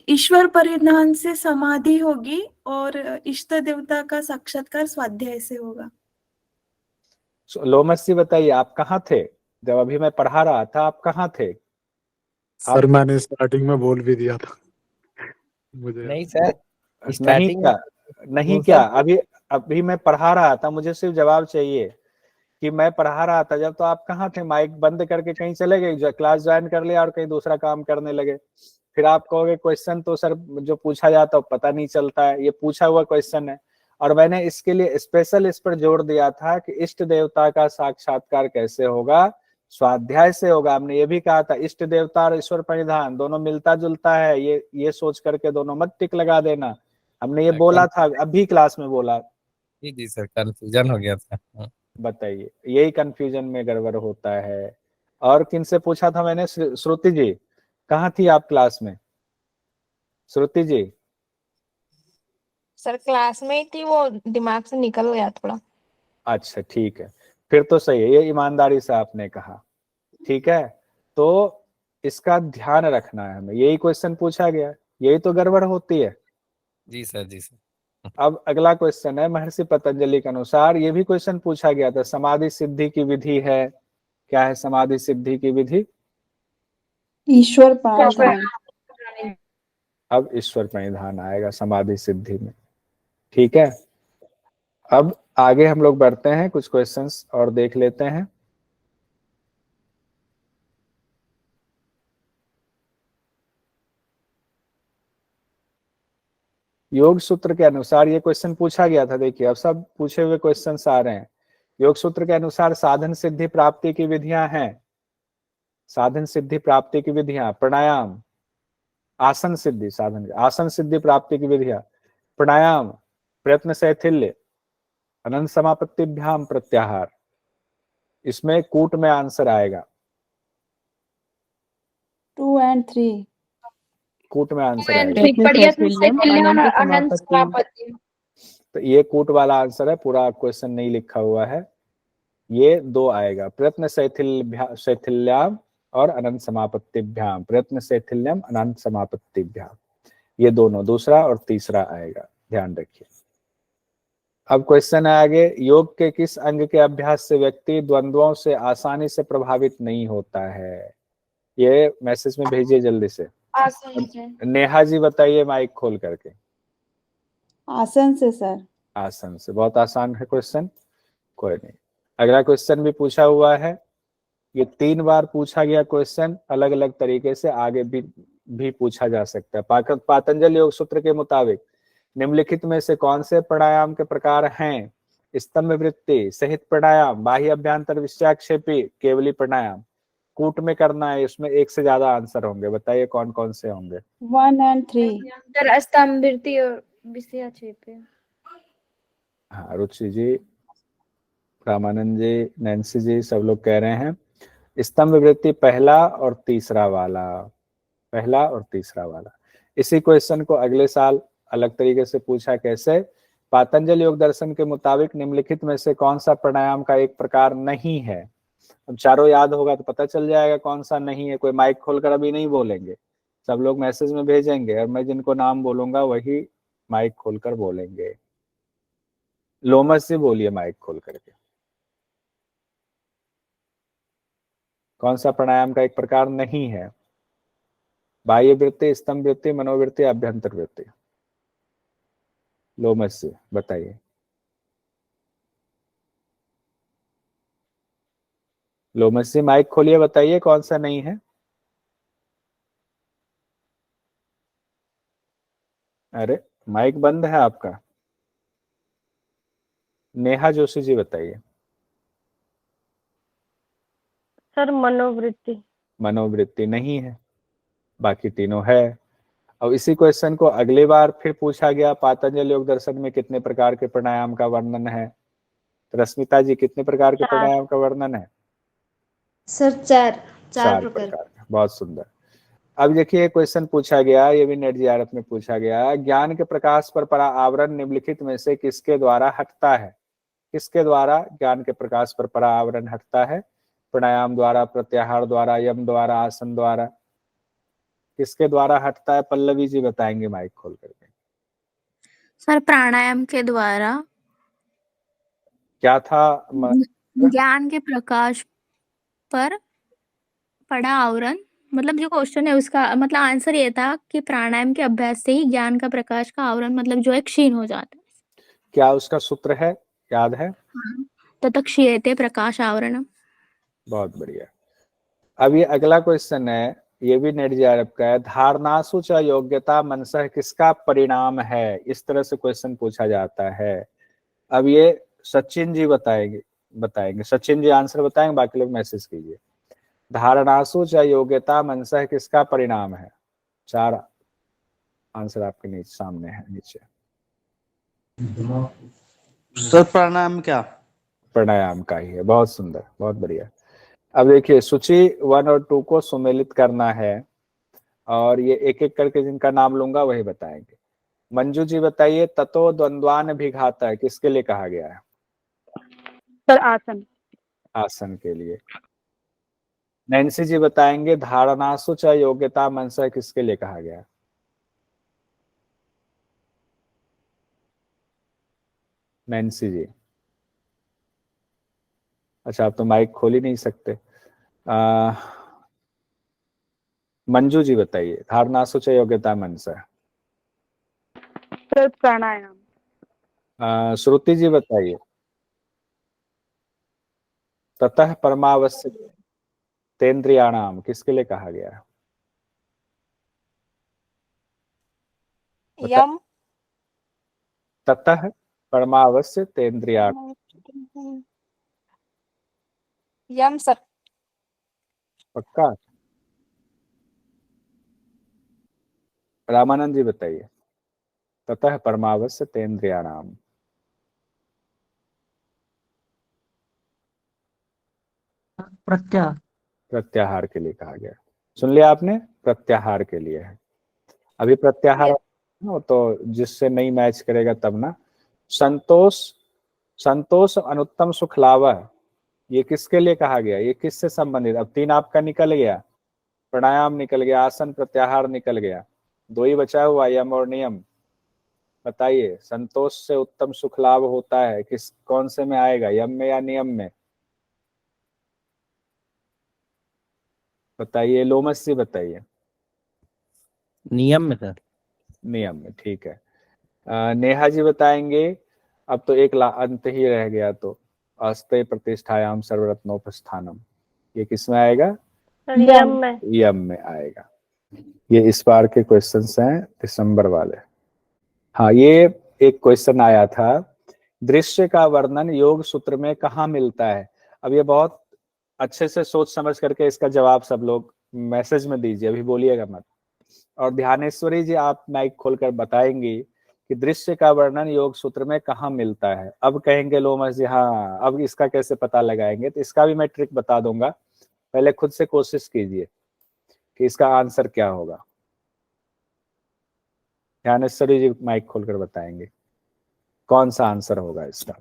ईश्वर परिधान से समाधि होगी और इष्ट देवता का साक्षात्कार स्वाध्याय से होगा। लोमस जी बताइए आप कहाँ थे जब अभी मैं पढ़ा रहा था? आप कहाँ थे? सर मैंने स्टार्टिंग में बोल भी दिया था मुझे। नहीं सर, नहीं स्टार्टिंग क्या, नहीं वो क्या, सर अभी अभी मैं पढ़ा रहा था, मुझे सिर्फ जवाब चाहिए। कि मैं पढ़ा रहा था जब, तो आप कहाँ थे? माइक बंद करके कहीं चले गए, जो क्लास ज्वाइन कर लिया और कहीं दूसरा काम करने लगे। फिर आप कहोगे क्वेश्चन तो सर जो पूछा जाता है पता नहीं चलता है, ये पूछा हुआ क्वेश्चन है। और मैंने इसके लिए स्पेशल इस पर जोर दिया था कि इष्ट देवता का साक्षात्कार कैसे होगा, स्वाध्याय से होगा। हमने ये भी कहा था इष्ट देवता और ईश्वर परिधान दोनों मिलता जुलता है, ये सोच करके दोनों मत टिक लगा देना। हमने ये बोला था, अभी क्लास में बोला। जी सर, कंफ्यूजन हो गया था। बताइए, यही कंफ्यूजन में गड़बड़ होता है। और किनसे पूछा था मैंने? श्रुति जी, कहाँ थी आप क्लास में? श्रुति जी सर क्लास में ही थी, वो दिमाग से निकल गया थोड़ा। अच्छा ठीक है, फिर तो सही है, ये ईमानदारी से आपने कहा। ठीक है, तो इसका ध्यान रखना है हमें, यही क्वेश्चन पूछा गया, यही तो गड़बड़ होती है। जी सर, जी सर। अब अगला क्वेश्चन है, महर्षि पतंजलि के अनुसार ये भी क्वेश्चन पूछा गया था, समाधि सिद्धि की विधि है। क्या है समाधि सिद्धि की विधि? ईश्वर प्रार्थना। अब ईश्वर परिधान आएगा समाधि सिद्धि में। ठीक है, अब आगे हम लोग बढ़ते हैं, कुछ क्वेश्चंस और देख लेते हैं। योग सूत्र के अनुसार ये क्वेश्चन पूछा गया था, देखिए अब सब पूछे हुए क्वेश्चंस आ रहे हैं। योग सूत्र के अनुसार साधन सिद्धि प्राप्ति की विधियां हैं। साधन सिद्धि प्राप्ति की विधियां प्राणायाम, आसन सिद्धि, साधन आसन सिद्धि प्राप्ति की विधियां प्राणायाम, प्रयत्न शैथिल्य, अनंत समापत्तिभ्याम प्रत्याहार। इसमें कूट में आंसर आएगा, 2 and 3। कूट में आंसर आएगा। अनंत समापत्ति। तो ये कूट वाला आंसर है, पूरा क्वेश्चन नहीं लिखा हुआ है। ये 2 आएगा, प्रयत्न शैथिल्याम और अनंत समापत्तिभ्याम, प्रयत्न शैथिल्यम अनंत समापत्तिभ्याम, ये दोनों दूसरा और तीसरा आएगा, ध्यान रखिए। अब क्वेश्चन है आगे, योग के किस अंग के अभ्यास से व्यक्ति द्वंद्वों से आसानी से प्रभावित नहीं होता है? ये मैसेज में भेजिए जल्दी से। आसन से। नेहा जी बताइए माइक खोल करके। आसन से सर। आसन से, बहुत आसान है क्वेश्चन, कोई नहीं। अगला क्वेश्चन भी पूछा हुआ है, ये 3 बार पूछा गया क्वेश्चन, अलग अलग तरीके से आगे भी पूछा जा सकता है। पातंजलि योग सूत्र के मुताबिक निम्नलिखित में से कौन से प्राणायाम के प्रकार हैं? स्तंभ वृत्ति, सहित प्राणायाम, बाह्य अभ्यंतर विषयाक्षेपी, केवली प्राणायाम। कूट में करना है, इसमें 1 से ज्यादा आंसर होंगे, बताइए कौन कौन से होंगे? 1 and 3। सर स्तंभ वृत्ति और विषयाक्षेपी। हाँ, रुचि जी, रामानंद जी, नैन्सी जी, सब लोग कह रहे हैं स्तंभ वृत्ति पहला और तीसरा वाला, पहला और तीसरा वाला। इसी क्वेश्चन को अगले साल अलग तरीके से पूछा, कैसे? पातंजलि योग दर्शन के मुताबिक निम्नलिखित में से कौन सा प्राणायाम का एक प्रकार नहीं है? अब चारों याद होगा तो पता चल जाएगा कौन सा नहीं है। कोई माइक खोलकर अभी नहीं बोलेंगे, सब लोग मैसेज में भेजेंगे और मैं जिनको नाम बोलूंगा वही माइक खोलकर बोलेंगे। लोमस जी बोलिए माइक खोल करके, कौन सा प्राणायाम का एक प्रकार नहीं है? बाह्य वृत्ति, स्तंभ वृत्ति, मनोवृत्ति, अभ्यंतर वृत्ति। लोमस जी बताइए। लोमस जी माइक खोलिए, बताइए कौन सा नहीं है? अरे माइक बंद है आपका। नेहा जोशी जी बताइए। सर मनोवृत्ति। मनोवृत्ति नहीं है, बाकी तीनों है। और इसी क्वेश्चन को अगली बार फिर पूछा गया, पातंजलि योग दर्शन में कितने प्रकार के प्राणायाम का वर्णन है? रश्मिता जी, कितने प्रकार के प्राणायाम का वर्णन है? सर 4 प्रकार का, बहुत सुंदर। अब देखिए क्वेश्चन पूछा गया, ये भी नेट जीआरएफ में पूछा गया, ज्ञान के प्रकाश पर परा आवरण निम्नलिखित में से किसके द्वारा हटता है? किसके द्वारा ज्ञान के प्रकाश पर परा आवरण हटता है? प्राणायाम द्वारा, प्रत्याहार द्वारा, यम द्वारा, आसन द्वारा, किसके द्वारा हटता है? पल्लवी जी बताएंगे माइक खोल करके। सर प्राणायाम के द्वारा। क्या था? ज्ञान के प्रकाश पर पड़ा आवरण, मतलब जो क्वेश्चन है उसका मतलब आंसर ये था कि प्राणायाम के अभ्यास से ही ज्ञान का प्रकाश का आवरण मतलब जो है क्षीण हो जाता है। क्या उसका सूत्र है, याद है? ततः क्षीयते प्रकाश आवरणम। बहुत बढ़िया। अब ये अगला क्वेश्चन है, ये भी नेट जेआरएफ का है। धारणासु च योग्यता मनसः किसका परिणाम है? इस तरह से क्वेश्चन पूछा जाता है। अब ये सचिन जी बताएंगे। सचिन जी आंसर बताएंगे, बाकी लोग मैसेज कीजिए। धारणासु च योग्यता मनसः किसका परिणाम है? 4 आंसर आपके नीचे सामने है नीचे। सर प्राणायाम क्या? प्राणायाम का ही है। बहुत सुंदर, बहुत बढ़िया। अब देखिए सूची 1 और 2 को सुमेलित करना है और ये एक एक करके जिनका नाम लूंगा वही बताएंगे। मंजू जी बताइए, ततो द्वंद्वान भिघात है किसके लिए कहा गया है? सर आसन। आसन के लिए। नैन्सी जी बताएंगे, धारणासु च योग्यता मनसः किसके लिए कहा गया है? नैन्सी जी, अच्छा आप तो माइक खोल ही नहीं सकते। मंजू जी बताइए, धारणासु च योग्यता मनसः। सर प्राणायाम। श्रुति जी बताइए, ततः परमावश्य तेन्द्रियाणाम किसके लिए कहा गया है? यम ततः परमावश्य तेन्द्रियाणाम। यम सर। पक्का? रामानंद जी बताइए, ततः परमावश्य तेन्द्रियाणाम। प्रत्याहार के लिए कहा गया। सुन लिया आपने? प्रत्याहार के लिए है। अभी प्रत्याहार हो तो जिससे नहीं मैच करेगा तब ना। संतोष अनुत्तम सुख लाभ, ये किसके लिए कहा गया? ये किससे संबंधित? अब 3 आपका निकल गया, प्राणायाम निकल गया, आसन प्रत्याहार निकल गया, 2 ही बचा हुआ, यम और नियम। बताइए, संतोष से उत्तम सुख लाभ होता है कौन से में आएगा, यम में या नियम में? बताइए, लोमस जी बताइए। नियम में सर। नियम में, ठीक है। नेहा जी बताएंगे, अब तो एक अंत ही रह गया, तो अस्ते प्रतिष्ठायाम सर्वरत्नोपस्थानम, ये किस में आएगा? यम में। यम में आएगा। ये इस बार के क्वेश्चंस हैं दिसंबर वाले। हाँ, ये एक क्वेश्चन आया था, दृश्य का वर्णन योग सूत्र में कहाँ मिलता है? अब ये बहुत अच्छे से सोच समझ करके इसका जवाब सब लोग मैसेज में दीजिए, अभी बोलिएगा मत। और ध्यानेश्वरी जी आप माइक खोलकर बताएंगी कि दृश्य का वर्णन योग सूत्र में कहाँ मिलता है। अब कहेंगे लोमस जी हाँ अब इसका कैसे पता लगाएंगे, तो इसका भी मैं ट्रिक बता दूंगा, पहले खुद से कोशिश कीजिए कि इसका आंसर क्या होगा। ध्यानेश्वरी जी माइक खोलकर बताएंगे कौन सा आंसर होगा इसका।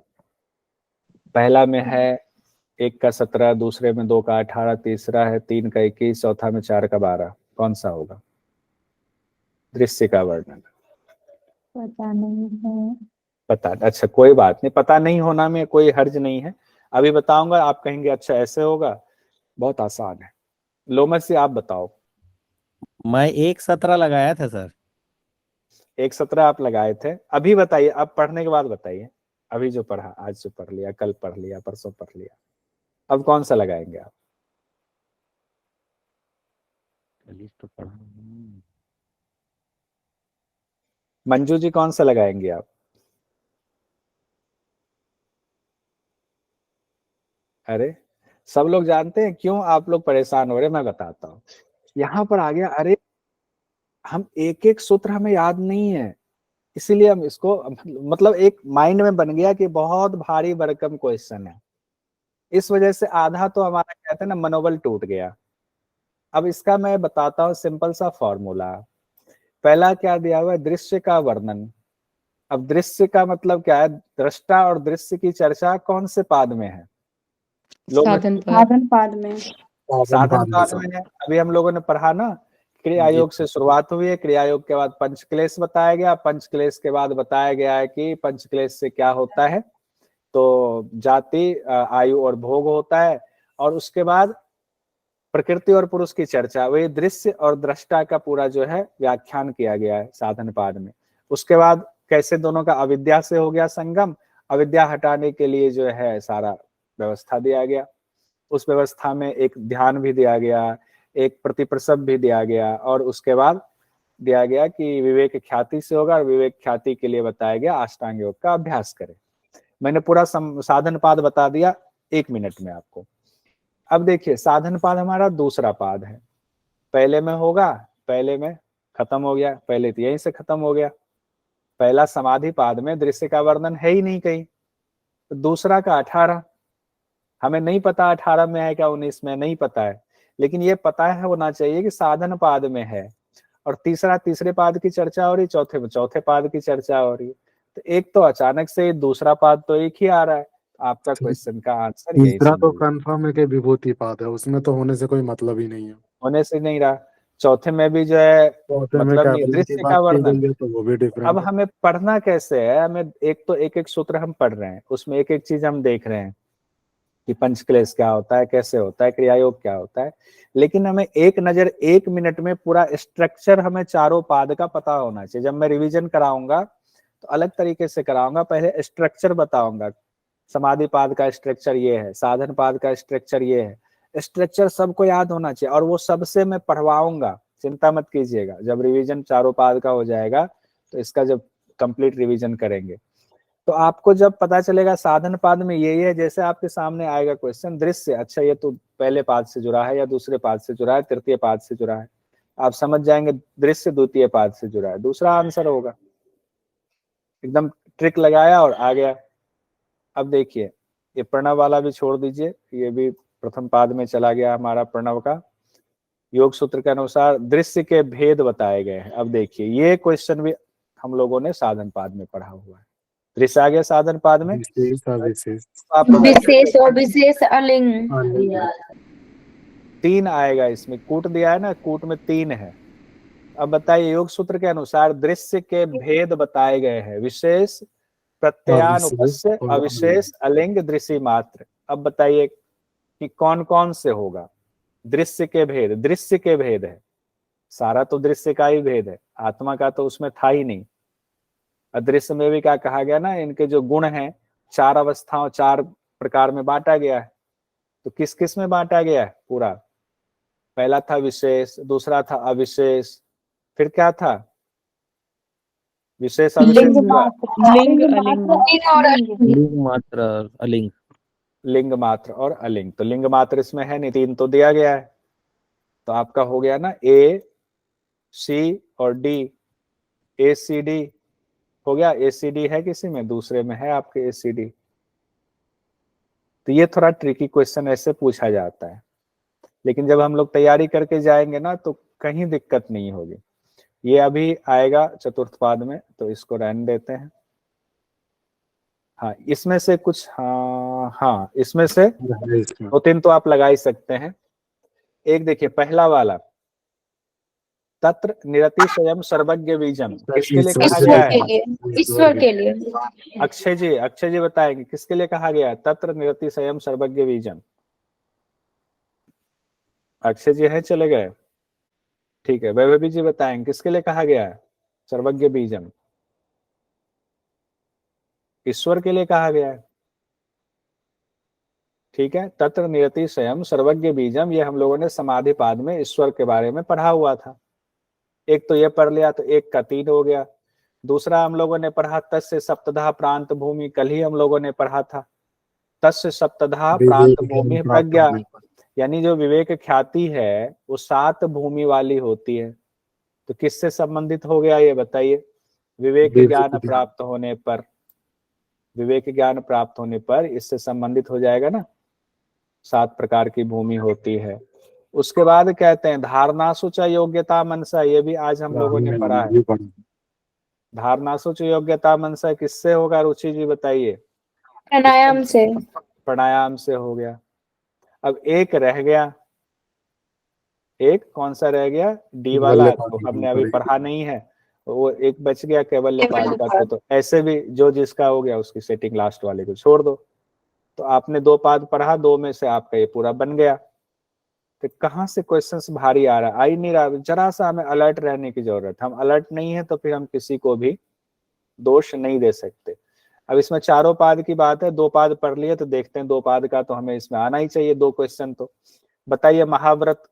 पहला में है 1 का 17, दूसरे में 2 का 18, तीसरा है 3 का 21, चौथा में 4 का 12। कौन सा होगा दृश्य का वर्णन? पता नहीं है। पता, अच्छा कोई बात नहीं, पता नहीं होना में कोई हर्ज नहीं है, अभी बताऊंगा, आप कहेंगे अच्छा ऐसे होगा, बहुत आसान है। लोमस से आप बताओ। मैं 1:17 लगाया था सर। 1:17 आप लगाए थे, अभी बताइए, अब पढ़ने के बाद बताइए। अभी जो पढ़ा, आज जो पढ़ लिया, कल पढ़ लिया, परसों पढ़ लिया, अब कौन सा लगाएंगे आप? तो पढ़ा। मंजू जी कौन सा लगाएंगे आप? अरे सब लोग जानते हैं क्यों आप लोग परेशान हो रहे, मैं बताता हूँ। यहाँ पर आ गया, अरे हम एक एक सूत्र हमें याद नहीं है, इसीलिए हम इसको मतलब एक माइंड में बन गया कि बहुत भारी भरकम क्वेश्चन है, इस वजह से आधा तो हमारा कहते हैं ना मनोबल टूट गया। अब इसका मैं बताता हूँ सिंपल सा फॉर्मूला। पहला क्या दिया हुआ है, दृश्य का वर्णन। अब दृश्य का मतलब क्या है, दृष्टा और दृश्य की चर्चा कौन से पाद में है? साधन पाद में। साधन पाद में है। अभी हम लोगों ने पढ़ा ना, क्रिया योग से शुरुआत हुई है, क्रिया योग के बाद पंचक्लेश बताया गया, पंचक्लेश के बाद बताया गया है कि पंचक्लेश से क्या होता है, तो जाति, आयु और भोग होता है, और उसके बाद प्रकृति और पुरुष की चर्चा, वही दृश्य और दृष्टा का पूरा जो है व्याख्यान किया गया है साधन पाद में। उसके बाद कैसे दोनों का अविद्या से हो गया संगम, अविद्या हटाने के लिए जो है सारा व्यवस्था दिया गया। उस व्यवस्था में एक ध्यान भी दिया गया, एक प्रतिप्रसव भी दिया गया, और उसके बाद दिया गया कि विवेक ख्याति से होगा, और विवेक ख्याति के लिए बताया गया अष्टांग योग का अभ्यास करें। मैंने पूरा साधन पाद बता दिया 1 मिनट में आपको। अब देखिए साधन पाद हमारा दूसरा पाद है, पहले में होगा, पहले में खत्म हो गया, पहले तो यहीं से खत्म हो गया। पहला समाधि पाद में दृश्य का वर्णन है ही नहीं कहीं, तो दूसरा का 18, हमें नहीं पता 18 में है क्या 19 में, नहीं पता है, लेकिन ये पता है होना चाहिए कि साधन पाद में है। और तीसरे पाद की चर्चा हो रही, चौथे पाद की चर्चा हो रही। तो एक तो अचानक से दूसरा पाद तो एक ही आ रहा है, आपका क्वेश्चन का आंसर यही तीसरा तो समझिए। कंफर्म है कि विभूति पाद है, उसमें तो होने से कोई मतलब ही नहीं है। होने से नहीं रहा। चौथे में भी जो है चौथे में मतलब नहीं, कैबलिंग की दृश्य बात का की वर्णन। गई है तो वो भी डिफरेंट अब है। हमें पढ़ना कैसे है, हमें एक तो एक सूत्र हम पढ़ रहे हैं, उसमें एक एक चीज हम देख रहे हैं कि पंचक्लेश क्या होता है, कैसे होता है, क्रियायोग क्या होता है, लेकिन हमें एक नजर 1 मिनट में पूरा स्ट्रक्चर हमें चारों पाद का पता होना चाहिए। जब मैं रिवीजन कराऊंगा तो अलग तरीके से कराऊंगा, पहले स्ट्रक्चर बताऊंगा, समाधि पाद का स्ट्रक्चर ये है, साधन पाद का स्ट्रक्चर ये है, स्ट्रक्चर सबको याद होना चाहिए, और वो सबसे मैं पढ़वाऊंगा, चिंता मत कीजिएगा। जब रिवीजन चारों पाद का हो जाएगा तो इसका जब कंप्लीट रिवीजन करेंगे तो आपको जब पता चलेगा साधन पाद में ये है, जैसे आपके सामने आएगा क्वेश्चन दृश्य, अच्छा ये तो पहले पाद से जुड़ा है या दूसरे पाद से जुड़ा है, तृतीय पाद से जुड़ा है, आप समझ जाएंगे दृश्य द्वितीय पाद से जुड़ा है, दूसरा आंसर होगा। एकदम ट्रिक लगाया और आ गया। अब देखिए ये प्रणव वाला भी छोड़ दीजिए, ये भी प्रथम पाद में चला गया हमारा प्रणव का। योग सूत्र के अनुसार दृश्य के भेद बताए गए हैं। अब देखिए ये क्वेश्चन भी हम लोगों ने साधन पाद में पढ़ा हुआ है। दृश्य आ गया साधन पाद में, विशेष अविशेष आपको विशेष और विशेष अलिंग। अलिंग। 3 आएगा इसमें, कूट दिया है ना, कूट में 3 है। अब बताइए योग सूत्र के अनुसार दृश्य के भेद बताए गए हैं, विशेष, प्रत्ययानुपस्य, और अविशेष, अलिंग, दृश्य मात्र। अब बताइए कि कौन कौन से होगा। दृश्य के भेद, दृश्य के भेद है, सारा तो दृश्य का ही भेद है, आत्मा का तो उसमें था ही नहीं। अदृश्य में भी क्या कहा गया ना, इनके जो गुण हैं 4 अवस्थाओं 4 प्रकार में बांटा गया है। तो किस किस में बांटा गया है पूरा, पहला था विशेष, दूसरा था अविशेष, फिर क्या था विशेष अविशेष, लिंग अलिंग। लिंग मात्र और अलिंग। लिंग मात्र और अलिंग। तो लिंग मात्र इसमें है नहीं, 3 तो दिया गया है। तो आपका हो गया ना ए सी और डी, ए सी डी हो गया। ए सी डी है किसी में, दूसरे में है आपके ए सी डी। तो ये थोड़ा ट्रिकी क्वेश्चन ऐसे पूछा जाता है, लेकिन जब हम लोग तैयारी करके जाएंगे ना तो कहीं दिक्कत नहीं होगी। ये अभी आएगा चतुर्थ पाद में, तो इसको रहने देते हैं। हाँ इसमें से कुछ, हाँ इसमें से 2-3 तो आप लगा ही सकते हैं। एक देखिए पहला वाला, तत्र निरति स्वयं सर्वज्ञ बीजम, किसके लिए कहा गया है? ईश्वर के लिए। अक्षय जी बताएंगे किसके लिए कहा गया है तत्र निरति स्वयं सर्वज्ञ बीजम। अक्षय जी है, चले गए, ठीक है। वैभवी जी बताएंगे किसके लिए कहा गया है सर्वज्ञ बीजम। ईश्वर के लिए कहा गया है, ठीक है। तत्र निरति स्वयं सर्वज्ञ बीजम, ये हम लोगों ने समाधि पाद में ईश्वर के बारे में पढ़ा हुआ था। एक तो ये पढ़ लिया, तो 1 का 3 हो गया। दूसरा हम लोगों ने पढ़ा तस्य सप्तधा प्रांत भूमि, कल ही हम लोगों ने पढ़ा था। तस्य सप्तधा प्रांत भूमि प्रज्ञा, यानी जो विवेक ख्याति है वो 7 भूमि वाली होती है। तो किससे संबंधित हो गया ये बताइए? विवेक ज्ञान प्राप्त होने पर, विवेक ज्ञान प्राप्त होने पर इससे संबंधित हो जाएगा ना, 7 प्रकार की भूमि होती है। उसके बाद कहते हैं धारणासुच योग्यता मनसा, ये भी आज हम लोगों ने पढ़ा है। धारणासुच योग्यता मनसा किससे होगा, रुचि जी बताइए? प्राणायाम से। प्राणायाम से हो गया। अब एक रह गया, एक कौन सा रह गया? डी वाला, तो हमने अभी पढ़ा नहीं है, वो एक बच गया कैवल्य पाद। तो ऐसे भी जो जिसका हो गया उसकी सेटिंग लास्ट वाले को छोड़ दो। तो आपने 2 पाद पढ़ा, 2 में से आपका ये पूरा बन गया। तो कहाँ से क्वेश्चंस भारी आ रहा, आ ही नहीं रहा। जरा सा हमें अलर्ट रहने की जरूरत है। हम अलर्ट नहीं है तो फिर हम किसी को भी दोष नहीं दे सकते। अब इसमें चारों पाद की बात है, 2 पाद पढ़ लिए तो देखते हैं 2 पाद का तो हमें इसमें आना ही चाहिए 2 क्वेश्चन। तो बताइए महाव्रत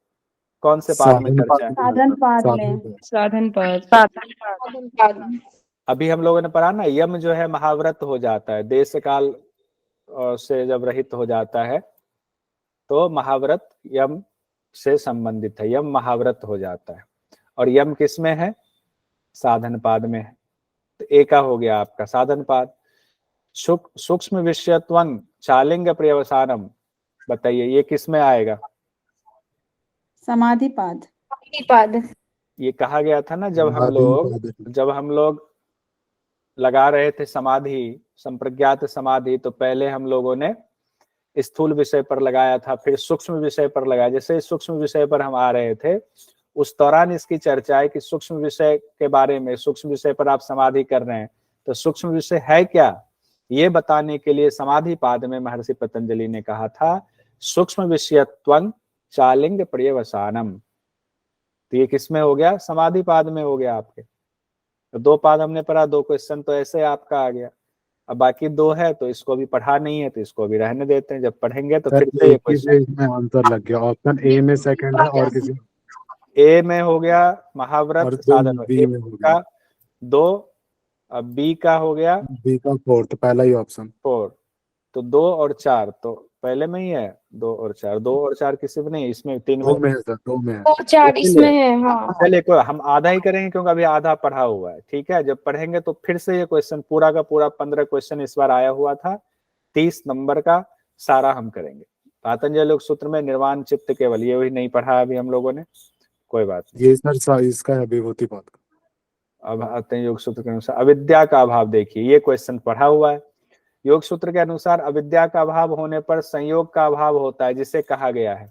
कौन से पाद में चर्चा है? साधन पाद में। साधन पाद। साधन पाद। अभी हम लोगों ने पढ़ा ना, यम जो है महाव्रत हो जाता है, देश काल से जब रहित हो जाता है तो महाव्रत यम से संबंधित है, यम महाव्रत हो जाता है। और यम किस में है? साधन पाद में है। तो ए का हो गया आपका साधन पाद। सूक्ष्म विषयत्वं चालिंग पर्यवसानम, बताइए ये किस में आएगा? समाधि पाद। समाधि पाद। ये कहा गया था ना जब हम लोग लगा रहे थे समाधि, संप्रज्ञात समाधि, तो पहले हम लोगों ने स्थूल विषय पर लगाया था, फिर सूक्ष्म विषय पर लगाया। जैसे सूक्ष्म विषय पर हम आ रहे थे उस दौरान इसकी चर्चा है कि सूक्ष्म विषय के बारे में, सूक्ष्म विषय पर आप समाधि कर रहे हैं तो सूक्ष्म विषय है क्या, ये बताने के लिए समाधि पाद में महर्षि पतंजलि ने कहा था सूक्ष्म विषयत्वं चालिंग पर्यवसानम। तो ये किसमें हो गया? समाधि पाद में हो गया आपके। तो 2 पाद हमने पढ़ा, 2 क्वेश्चन तो ऐसे आपका आ गया। अब बाकी 2 है तो इसको भी पढ़ा नहीं है तो इसको भी रहने देते हैं, जब पढ़ेंगे तो फिर से ये क्वेश्चन में आंसर लग गया। ऑप्शन ए में सेकंड है और किसी ए में हो गया महाव्रत साधन, बी में हो गया का 2, अब बी का हो गया बी का 4th, पहला ही ऑप्शन 4। तो 2 और 4 तो पहले में ही है, 2 और 4, 2 और 4 किसी में नहीं, इसमें 3 2 में है सर, 2 में है। 2 4 इसमें है। हाँ चलिए कोई, हम आधा ही करेंगे क्योंकि अभी आधा पढ़ा हुआ है, ठीक है। जब पढ़ेंगे तो फिर से ये क्वेश्चन पूरा का पूरा 15 क्वेश्चन इस बार आया हुआ था, 30 नंबर का सारा हम करेंगे। पातंजलि योग सूत्र में निर्वाण चित्त केवल, ये भी नहीं पढ़ा अभी हम लोगों ने, कोई बात नहीं। ये सर इसका है विभूति पाद का। अब आते हैं योग सूत्र के अनुसार अविद्या का अभाव। देखिए ये क्वेश्चन पढ़ा हुआ है। योग सूत्र के अनुसार अविद्या का अभाव होने पर संयोग का अभाव होता है, जिसे कहा गया है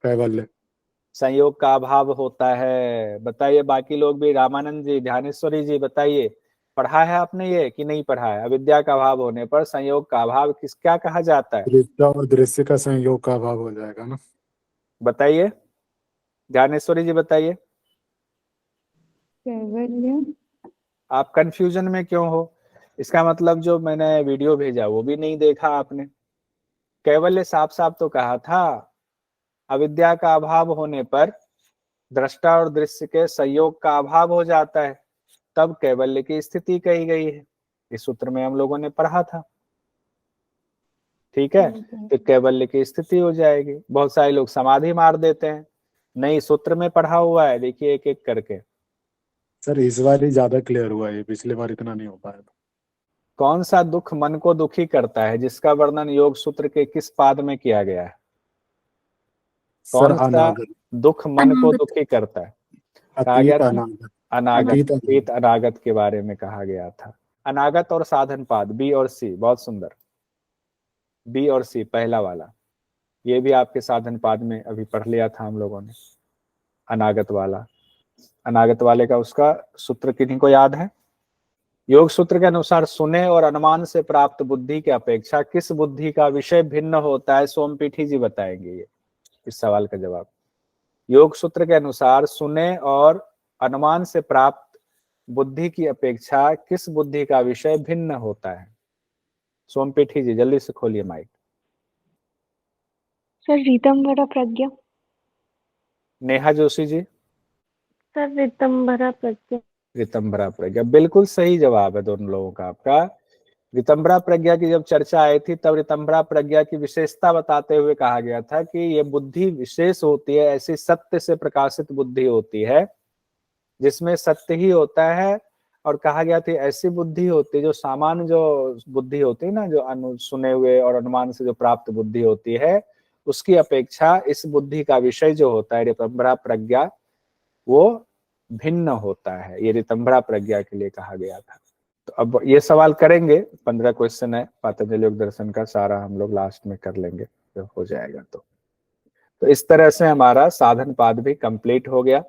कैवल्य। संयोग का अभाव होता है। बताइए बाकी लोग भी, रामानंद जी, ध्यानेश्वरी जी, बताइए पढ़ा है आपने ये कि नहीं पढ़ा है? अविद्या का अभाव होने पर संयोग का अभाव क्या कहा जाता है? दृष्टा और दृश्य का संयोग का अभाव हो जाएगा ना। बताइए ध्यानेश्वरी जी, बताइए। कैवल्य। आप कंफ्यूजन में क्यों हो? इसका मतलब जो मैंने वीडियो भेजा वो भी नहीं देखा आपने। कैवल्य साफ साफ तो कहा था, अविद्या का अभाव होने पर दृष्टा और दृश्य के संयोग का अभाव हो जाता है, तब कैवल्य की स्थिति कही गई है। इस सूत्र में हम लोगों ने पढ़ा था, ठीक है। तो कैवल्य की स्थिति हो जाएगी। बहुत सारे लोग समाधि मार देते हैं, नहीं सूत्र में पढ़ा हुआ है, देखिए एक एक करके। सर इस बार ही ज्यादा क्लियर हुआ है, पिछले बार इतना नहीं हो पाया था। कौन सा दुख मन को दुखी करता है, जिसका वर्णन योग सूत्र के किस पाद में किया गया है? कौन सा दुख मन को दुखी करता है? कहा गया था अनागत, अतीत अनागत के बारे में कहा गया था। अनागत और साधन पाद, बी और सी, बहुत सुंदर, बी और सी पहला वाला, ये भी आपके साधन पाद में अभी पढ़ लिया था हम लोगों ने। अनागत वाला, अनागत वाले का उसका सूत्र किन्हीं को याद है? योग सूत्र के अनुसार सुने और अनुमान से प्राप्त बुद्धि की अपेक्षा किस बुद्धि का विषय भिन्न होता है? सोमपीठी जी बताएंगे ये इस सवाल का जवाब। योग सूत्र के अनुसार सुने और अनुमान से प्राप्त बुद्धि की अपेक्षा किस बुद्धि का विषय भिन्न होता है? सोमपीठी जी जल्दी से खोलिए माइक। सर ऋतंभरा प्रज्ञा। नेहा जोशी जी। सर ऋतंभरा प्रज्ञा। ऋतंभरा प्रज्ञा बिल्कुल सही जवाब है दोनों लोगों का आपका। ऋतंभरा प्रज्ञा की जब चर्चा आई थी तब ऋतंभरा प्रज्ञा की विशेषता बताते हुए कहा गया था कि ये बुद्धि विशेष होती है, ऐसी सत्य से प्रकाशित बुद्धि होती है जिसमें सत्य ही होता है। और कहा गया था ऐसी बुद्धि होती है जो सामान्य जो बुद्धि होती है ना, जो सुने हुए और अनुमान से जो प्राप्त बुद्धि होती है, उसकी अपेक्षा इस बुद्धि का विषय जो होता है ऋतंभरा प्रज्ञा, वो भिन्न होता है। ये ऋतंभरा प्रज्ञा के लिए कहा गया था। तो अब ये सवाल करेंगे, 15 क्वेश्चन है पातंजलि योग दर्शन का, सारा हम लोग लास्ट में कर लेंगे जब हो जाएगा। तो इस तरह से हमारा साधन पाद भी कंप्लीट हो गया।